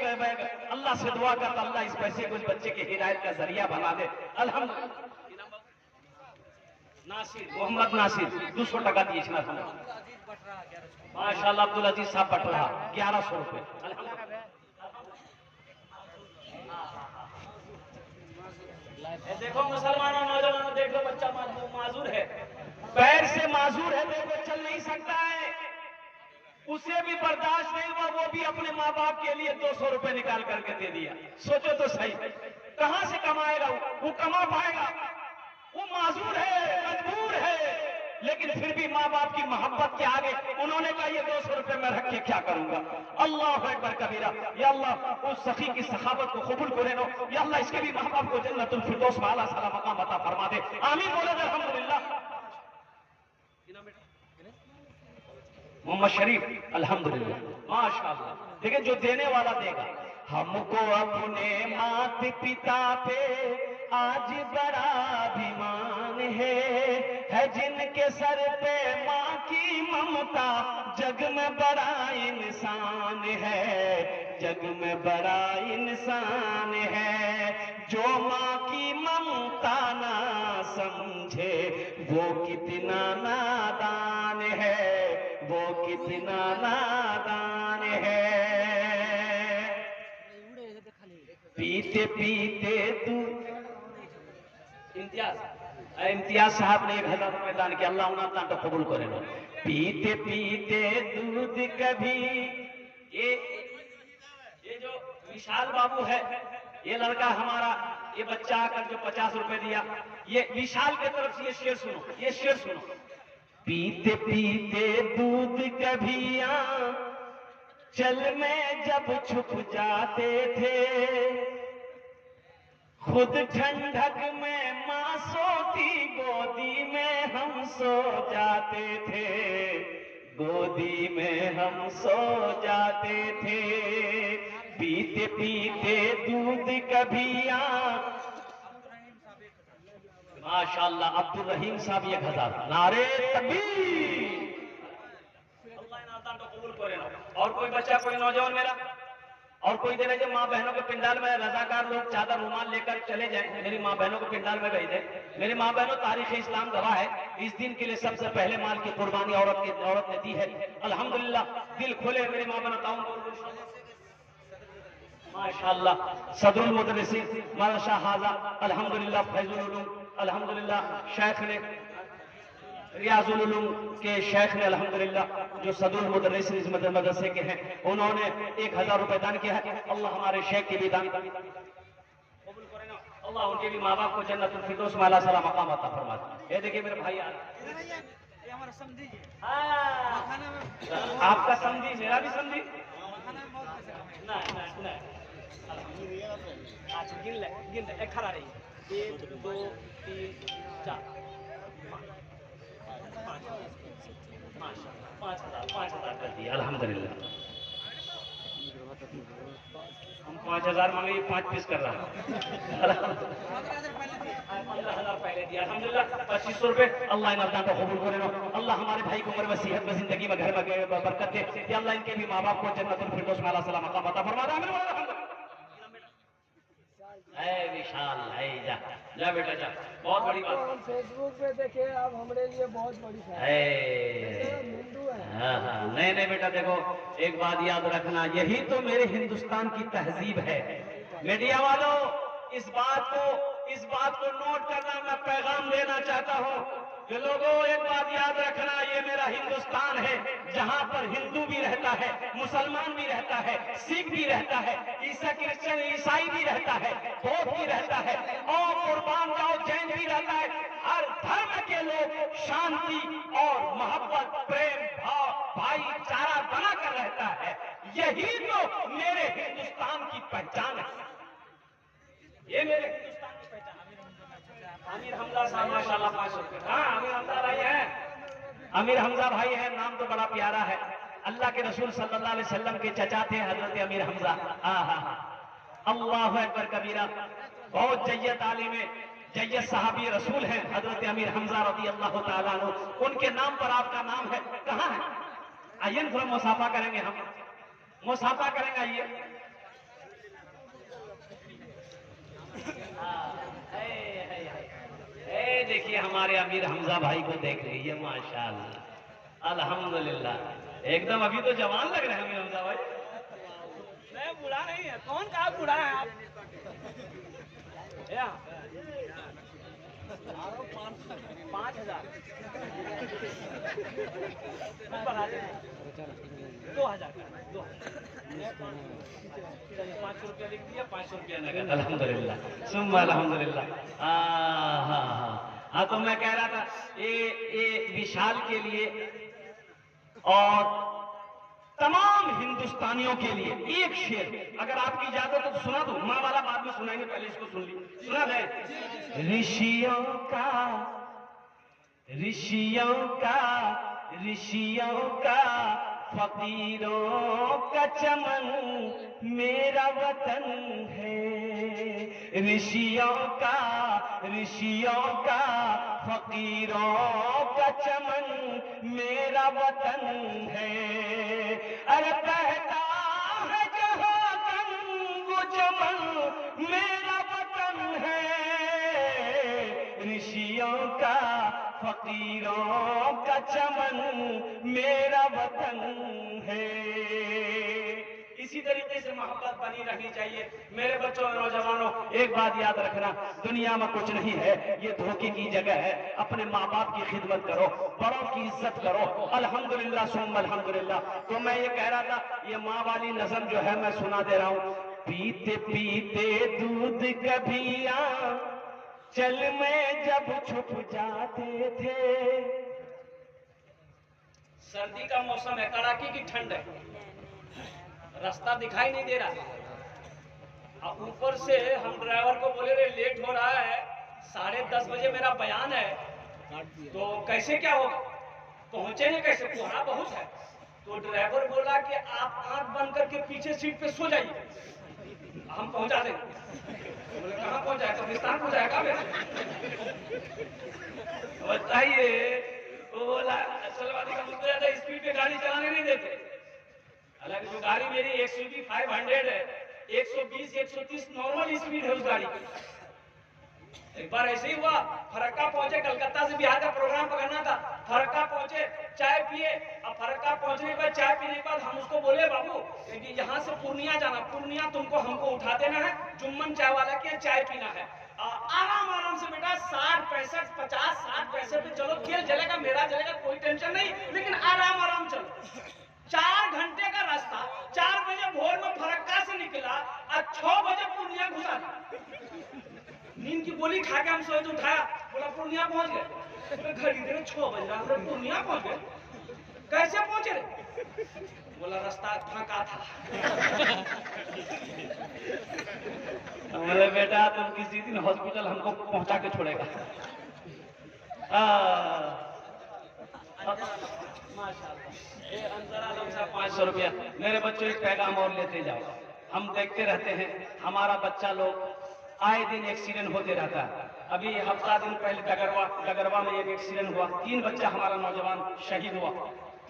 अल्लाह से दुआ करता, अल्लाह इस पैसे को इस बच्चे की हिदायत का जरिया बना दे अल्हम्दुलिल्लाह। नासिर, मोहम्मद नासिर 200 टका दिए माशाल्लाह। अब्दुल अजीज साहब बटला 1100 रुपए, देखो मुसलमानों नौजवानों देखो बच्चा माजूर है, पैर से माजूर है, देखो चल नहीं सकता है, उसे भी बर्दाश्त नहीं हुआ, वो भी अपने माँ बाप के लिए 200 रुपए निकाल करके दे दिया। सोचो तो सही, कहां से कमाएगा वो कमा पाएगा? वो माजूर है, मजबूर है, लेकिन फिर भी माँ बाप की मोहब्बत के आगे उन्होंने कहा ये 200 रुपए मैं रख के क्या करूंगा। अल्लाह अकबर कबीरा। या अल्लाह उस सखी की सखावत को कबूल करे नो, या अल्लाह इसके भी माँ बाप को जन्नतुल फिरदौस में आला साला मकाम अता फरमा दे, आमीन बोले अल्हम्दुलिल्लाह। मोहम्मद शरीफ अल्हम्दुलिल्लाह, माशाअल्लाह। देखिए जो देने वाला देगा। हमको अपने मात पिता पे आज बड़ा अभिमान है जिनके सर पे माँ की ममता, जग में बड़ा इंसान है, जग में बड़ा इंसान है। जो माँ की ममता ना समझे वो कितना नादान है, वो कितना नादान है। पीते पीते तू इम्तियाज साहब ने 1000 रुपए दान किया, अल्लाह उन्हें दान तो कबूल करे लो। पीते पीते दूध कभी, ये जो विशाल बाबू है, ये लड़का हमारा, ये बच्चा आकर जो 50 रुपए दिया, ये विशाल की तरफ से ये शेर सुनो, ये शेर सुनो। पीते पीते दूध कभी चल में जब छुप जाते थे, खुद ठंडक में माँ सोती, गोदी में हम सो जाते थे, गोदी में हम सो जाते थे। पीते पीते दूध कभी माशाल्लाह। अब्दुल रहीम साहब 1000, नारे तकबीर, अल्लाह इनाम तो कबूल करे। और कोई बच्चा, कोई नौजवान मेरा, और कोई दे रहे माँ बहनों के पिंडाल में रजाकार लोग चादर रुमाल लेकर चले जाए, मेरी माँ बहनों को पिंडाल में भेज दे। मेरी माँ बहनों, तारीख इस्लाम गवाह है, इस दिन के लिए सबसे पहले माल की कुर्बानी औरत ने दी है अल्हम्दुलिल्लाह। दिल खोले मेरी माँ बहनों, ताउन माशाल्लाह। सदरुल मुदर्रिसीन मदरसा हाजा अल्हम्दुलिल्लाह, फैजुल उलूम अल्हम्दुलिल्लाह, शेख ने रियाजुल उलूम के शेख ने अल्हम्दुलिल्लाह, जो सदरुल मुदर्रिसीन इस मदरसे के हैं, उन्होंने 1000 रुपए दान किया है। अल्लाह हमारे शेख की भी दान कबूल करे ना, अल्लाह उनके भी माँ बाप को जन्नतुल फिरदौस में आला साला मकाम अता फरमा दे। ये देखिए मेरे भाई यार, आपका समझी, मेरा भी समझी ना ना ना। अच्छा गिन ले, खड़ा रही, 1 2 3 4 5,000 कर दिया अल्हम्दुलिल्लाह। हम 5,000 मांगे, 5 पीस कर रहा है 15,000 पहले दिया अल्हम्दुलिल्लाह। 2500 रुपए, अल्लाह इन अल्लाह को कबूल करे। अल्लाह हमारे भाई को उम्र में, सेहत में, जिंदगी में, घर में बरकत दे। या अल्लाह इनके भी माँ बाप को जन्नतुल फिरदौस में आला साला मकाम अता फरमा दे। विशाल है जा जा बेटा जा, बहुत बड़ी आपको बात हम फेसबुक पे देखे, आप हमारे लिए बहुत बड़ी बात है। है। हम हिंदू हैं। हाँ हाँ, नहीं नहीं बेटा देखो, एक बात याद रखना, यही तो मेरे हिंदुस्तान की तहजीब है। मीडिया वालों, इस बात को नोट करना, मैं पैगाम देना चाहता हूँ कि लोगों, एक बात याद रखना, ये मेरा हिंदुस्तान है जहाँ पर हिंदू भी रहता है, मुसलमान भी रहता है, सिख भी रहता है, क्रिश्चियन ईसाई भी रहता है, बौद्ध भी रहता है, और कुर्बान जाओ जैन भी रहता है। हर धर्म के लोग शांति और मोहब्बत, प्रेम भाव, भाईचारा बनाकर रहता है। यही तो मेरे हिंदुस्तान की पहचान है। ये मेरे हिंदुस्तान की पहचान। आमिर हमजा साहब माशाल्लाह 500 रुपये। हाँ, आमिर हमजा भाई है, अमीर हमजा भाई है, नाम तो बड़ा प्यारा है। अल्लाह के रसूल सल्लल्लाहु अलैहि वसल्लम के चचा थे हजरत अमीर हमजा। अल्लाहु अकबर कबीरा, बहुत जय्यत आलिम है, जय्यत साहबी रसूल हैं हजरत अमीर हमजा रज़ी अल्लाह ताला अन्हु। उनके नाम पर आपका नाम है, कहाँ है? आइए थोड़ा मुसाफा करेंगे, हम मुसाफा करेंगे, आइए। देखिए हमारे अमीर हमजा भाई को देख लीजिए, माशाअल्लाह, अल्हम्दुलिल्लाह, एकदम अभी तो जवान लग रहे हैं अमीर हमजा भाई। मैं बूढ़ा नहीं है। कौन कहा बूढ़ा है आप? या 5,000 बढ़ा दें, 2,000 का, 500 रुपया लिख दिया, 500 रुपया नगद। अल्हम्दुलिल्लाह सुम्मा अल्हम्दुलिल्लाह। हाँ, तो मैं कह रहा था, ये विशाल के लिए और तमाम हिंदुस्तानियों के लिए एक शेर, अगर आपकी इजाजत हो तो सुना दो। माँ वाला बाद में सुनाएंगे, पहले इसको सुन ली, सुना दे। ऋषियों का फकीरों का चमन मेरा वतन है। ऋषियों का फकीरों का चमन मेरा वतन है। अरे कहता है जहाँ गंगो चमन मेरा वतन है। ऋषियों का फकीरों का चमन मेरा वतन है। इसी तरीके से मोहब्बत बनी रहनी चाहिए। मेरे बच्चों और नौजवानों, एक बात याद रखना, दुनिया में कुछ नहीं है, ये धोखे की जगह है। अपने माँ बाप की खिदमत करो, बड़ों की इज्जत करो। अल्हम्दुलिल्लाह सुम्मा अल्हम्दुलिल्लाह। तो मैं ये कह रहा था, ये माँ वाली नज़म जो है मैं सुना दे रहा हूँ। पीते पीते दूध कभी चल में जब छुप जाते थे। सर्दी का मौसम है, कड़ाके की ठंड है, रास्ता दिखाई नहीं दे रहा। अब ऊपर से हम ड्राइवर को बोले रे लेट हो रहा है, 10:30 बजे मेरा बयान है, तो कैसे क्या होगा, पहुंचेंगे कैसे, कोहरा बहुत है। तो ड्राइवर बोला कि आप आंख बंद करके पीछे सीट पे सो जाइए, हम पहुंचा देंगे। बोले कहाँ पहुंचाए, कब्रिस्तान पहुंचाएगा बताइए। वो बोला चलवादी का मुद्दा था, स्पीड पे गाड़ी चलाने नहीं देते। हालांकि जो गाड़ी मेरी XUV 500 है, 120 130 नॉर्मल स्पीड है उस गाड़ी की। एक बार ऐसे ही हुआ, फरक्का पहुंचे, कलकत्ता से बिहार का प्रोग्राम पकड़ना था। फरक्का पहुंचे, चाय पिए। अब फरक्का पहुंचने के बाद, चाय पीने के बाद हम उसको बोले बाबू कि यहाँ से पूर्णिया जाना, पूर्णिया तुमको हमको उठा देना है, जुम्मन चाय वाला के चाय पीना है। आराम से बेटा 60 65 50 60 पैसे पे चलो, खेल चलेगा, मेरा चलेगा, कोई टेंशन नहीं, लेकिन आराम चलो। 4 घंटे का रास्ता, 4 बजे भोर में फरक्का से निकला और 6 बजे पूर्णिया घुसा। नींद की गोली खा के हम सोए तो उठाया, बोला पूर्णिया पहुंच गए। बोले घड़ी देर 6 बज रहा है, पूर्णिया पहुंच गए, कैसे पहुंचे रे? बोला रास्ता फाका था। बोले बेटा तुम किसी दिन हॉस्पिटल हमको पहुंचा के छोड़ेगा। माशाल्लाह 500 रुपया। मेरे बच्चों एक पैगाम और लेते जाओ। हम देखते रहते हैं हमारा बच्चा लोग आए दिन एक्सीडेंट होते रहता है। अभी हफ्ता दिन पहले डगरवा में एक एक्सीडेंट हुआ, 3 बच्चा हमारा नौजवान शहीद हुआ,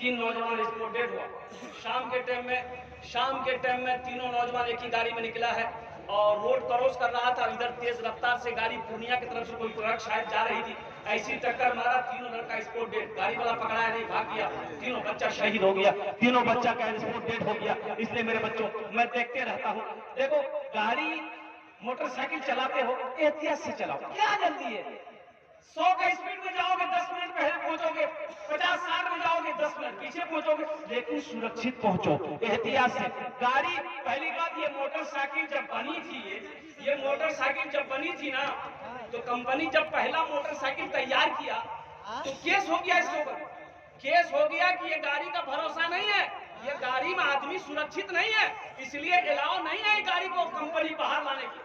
3 नौजवान स्पॉट डेड हुआ। शाम के टाइम में तीनों नौजवान एक ही गाड़ी में निकला है, और रोड क्रॉस कर रहा था, इधर तेज रफ्तार से गाड़ी पूर्णिया की तरफ से कोई ट्रक शायद जा रही थी, ऐसी टक्कर मारा, तीनों लड़का स्पॉट डेड, गाड़ी वाला पकड़ाया नहीं, भाग गया, तीनों बच्चा शहीद हो गया, तीनों बच्चा का स्पॉट डेड हो गया। इसलिए मेरे बच्चों, मैं देखते रहता हूँ, देखो गाड़ी मोटरसाइकिल चलाते हो एहतियात से चलाओ, क्या जल्दी है, 100 का स्पीड में जाओगे 10 मिनट पहले पहुंचोगे, 50-60 में जाओगे 10 मिनट पीछे पहुंचोगे, लेकिन सुरक्षित पहुंचो एहतियात से। गाड़ी, पहली बात, ये मोटरसाइकिल जब बनी थी, ये मोटरसाइकिल जब बनी थी ना, तो कंपनी जब पहला मोटरसाइकिल तैयार किया तो केस हो गया इसके ऊपर, केस हो गया कि ये गाड़ी का भरोसा नहीं है, ये गाड़ी में आदमी सुरक्षित नहीं है, इसलिए अलाउ नहीं है गाड़ी को कंपनी बाहर लाने की।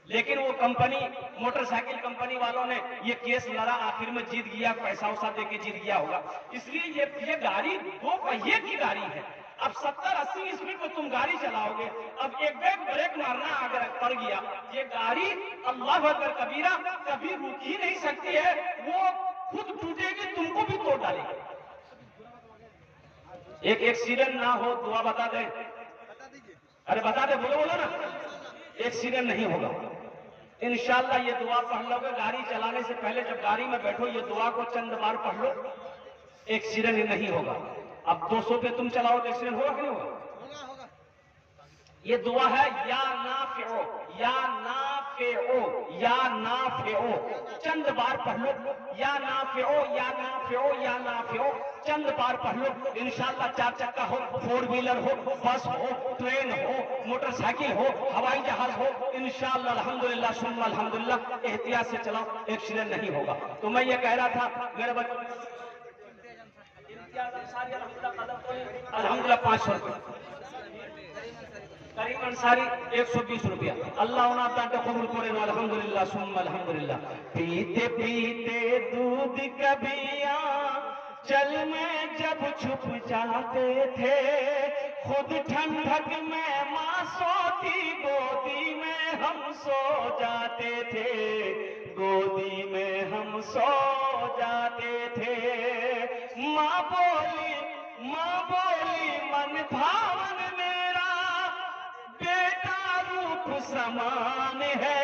लेकिन वो कंपनी, मोटरसाइकिल कंपनी वालों ने ये केस लड़ा, आखिर में जीत गया, पैसा उसा देके जीत गया होगा। इसलिए ये गाड़ी 2 पहिए की गाड़ी है। अब 70-80 स्पीड में तुम गाड़ी चलाओगे, अब एक ब्रेक मारना अगर पड़ गया, ये गाड़ी अल्लाह अकबर कबीरा कभी रुक ही नहीं सकती है, वो खुद टूटेगी, तुमको भी तोड़ डालेगी। एक एक्सीडेंट ना हो, दुआ बता दे, अरे बता दे, बोलो बोलो ना, एक्सीडेंट नहीं होगा इंशाअल्लाह। ये दुआ पढ़ लोगे गाड़ी चलाने से पहले, जब गाड़ी में बैठो ये दुआ को चंद बार पढ़ लो, एक्सीडेंट नहीं होगा। अब 200 पे तुम चलाओ तो एक्सीडेंट होगा कि नहीं होगा? ये दुआ है, या नाफिओ, या नाफिओ, या नाफिओ, चंद बार पढ़ लो, या नाफिओ, या नाफिओ, या नाफिओ, चंद बार पढ़ लो, इंशाअल्लाह 4 चक्का हो, 4 व्हीलर हो, बस हो, ट्रेन हो, मोटरसाइकिल हो, हवाई जहाज हो, इंशाअल्लाह अल्हम्दुलिल्लाह सुम्मा अल्हम्दुलिल्लाह एहतियात से चलाओ, एक्सीडेंट नहीं होगा। तो मैं ये कह रहा था मेरे बच्चों, अल्हम्दुलिल्लाह 500 रुपये, करीम अंसारी 120 रुपया, अल्लाह उन्हें कबूल करे, अल्हम्दुलिल्लाह सुम्मा अल्हम्दुलिल्लाह। पीते पीते दूध कभिया चल में जब छुप जाते थे, खुद ठंडक में माँ सोती, गोदी में हम सो जाते थे, गोदी में हम सो जाते थे। माँ बोली मन भावन मेरा बेटा रूप समान है,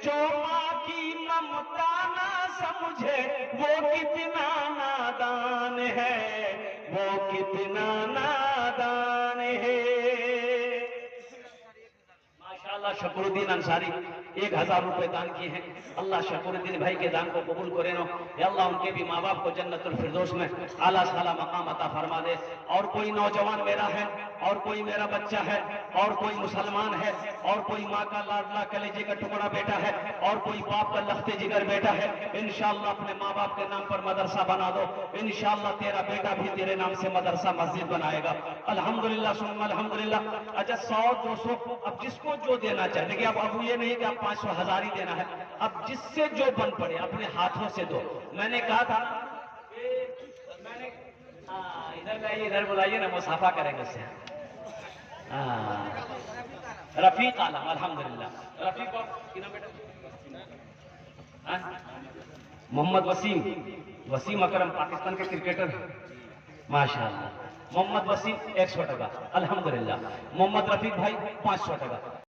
जो माँ की ममता ना समझे वो कितना नादान है, वो कितना नादान है। माशाअल्लाह शकुरुद्दीन अंसारी 1000 रुपए दान किए हैं, अल्लाह शकुरुद्दीन भाई के दान को कबूल करे नो, या अल्लाह उनके भी माँ बाप को जन्नतुल फिरदौस में आला साला मकाम अता फरमा दे। और कोई नौजवान मेरा है, और कोई मेरा बच्चा है, और कोई मुसलमान है, और कोई माँ का लाडला कलेजे का टुकड़ा बेटा है, और कोई बाप का लखते जिगर बेटा है, इंशाअल्लाह अपने माँ बाप के नाम पर मदरसा बना दो, इंशाअल्लाह तेरा बेटा भी तेरे नाम से मदरसा मस्जिद बनाएगा। अल्हम्दुलिल्लाह सुम्मा अल्हम्दुलिल्लाह। अच्छा 100-200 अब जिसको जो देना चाहे, देखिए अब ये नहीं कि आप 500-1000 ही देना है, अब जिससे जो बन पड़े अपने हाथों से दो। मैंने कहा था, इधर लाइए, इधर बुलाइए ना, मुसाफा करेंगे उससे। रफीक आलम, अल्हम्दुलिल्लाह। रफीक मोहम्मद वसीम अकरम पाकिस्तान के क्रिकेटर, माशाअल्लाह। मोहम्मद वसीम 100 टका, अल्हम्दुलिल्लाह। मोहम्मद रफीक भाई 500 टका।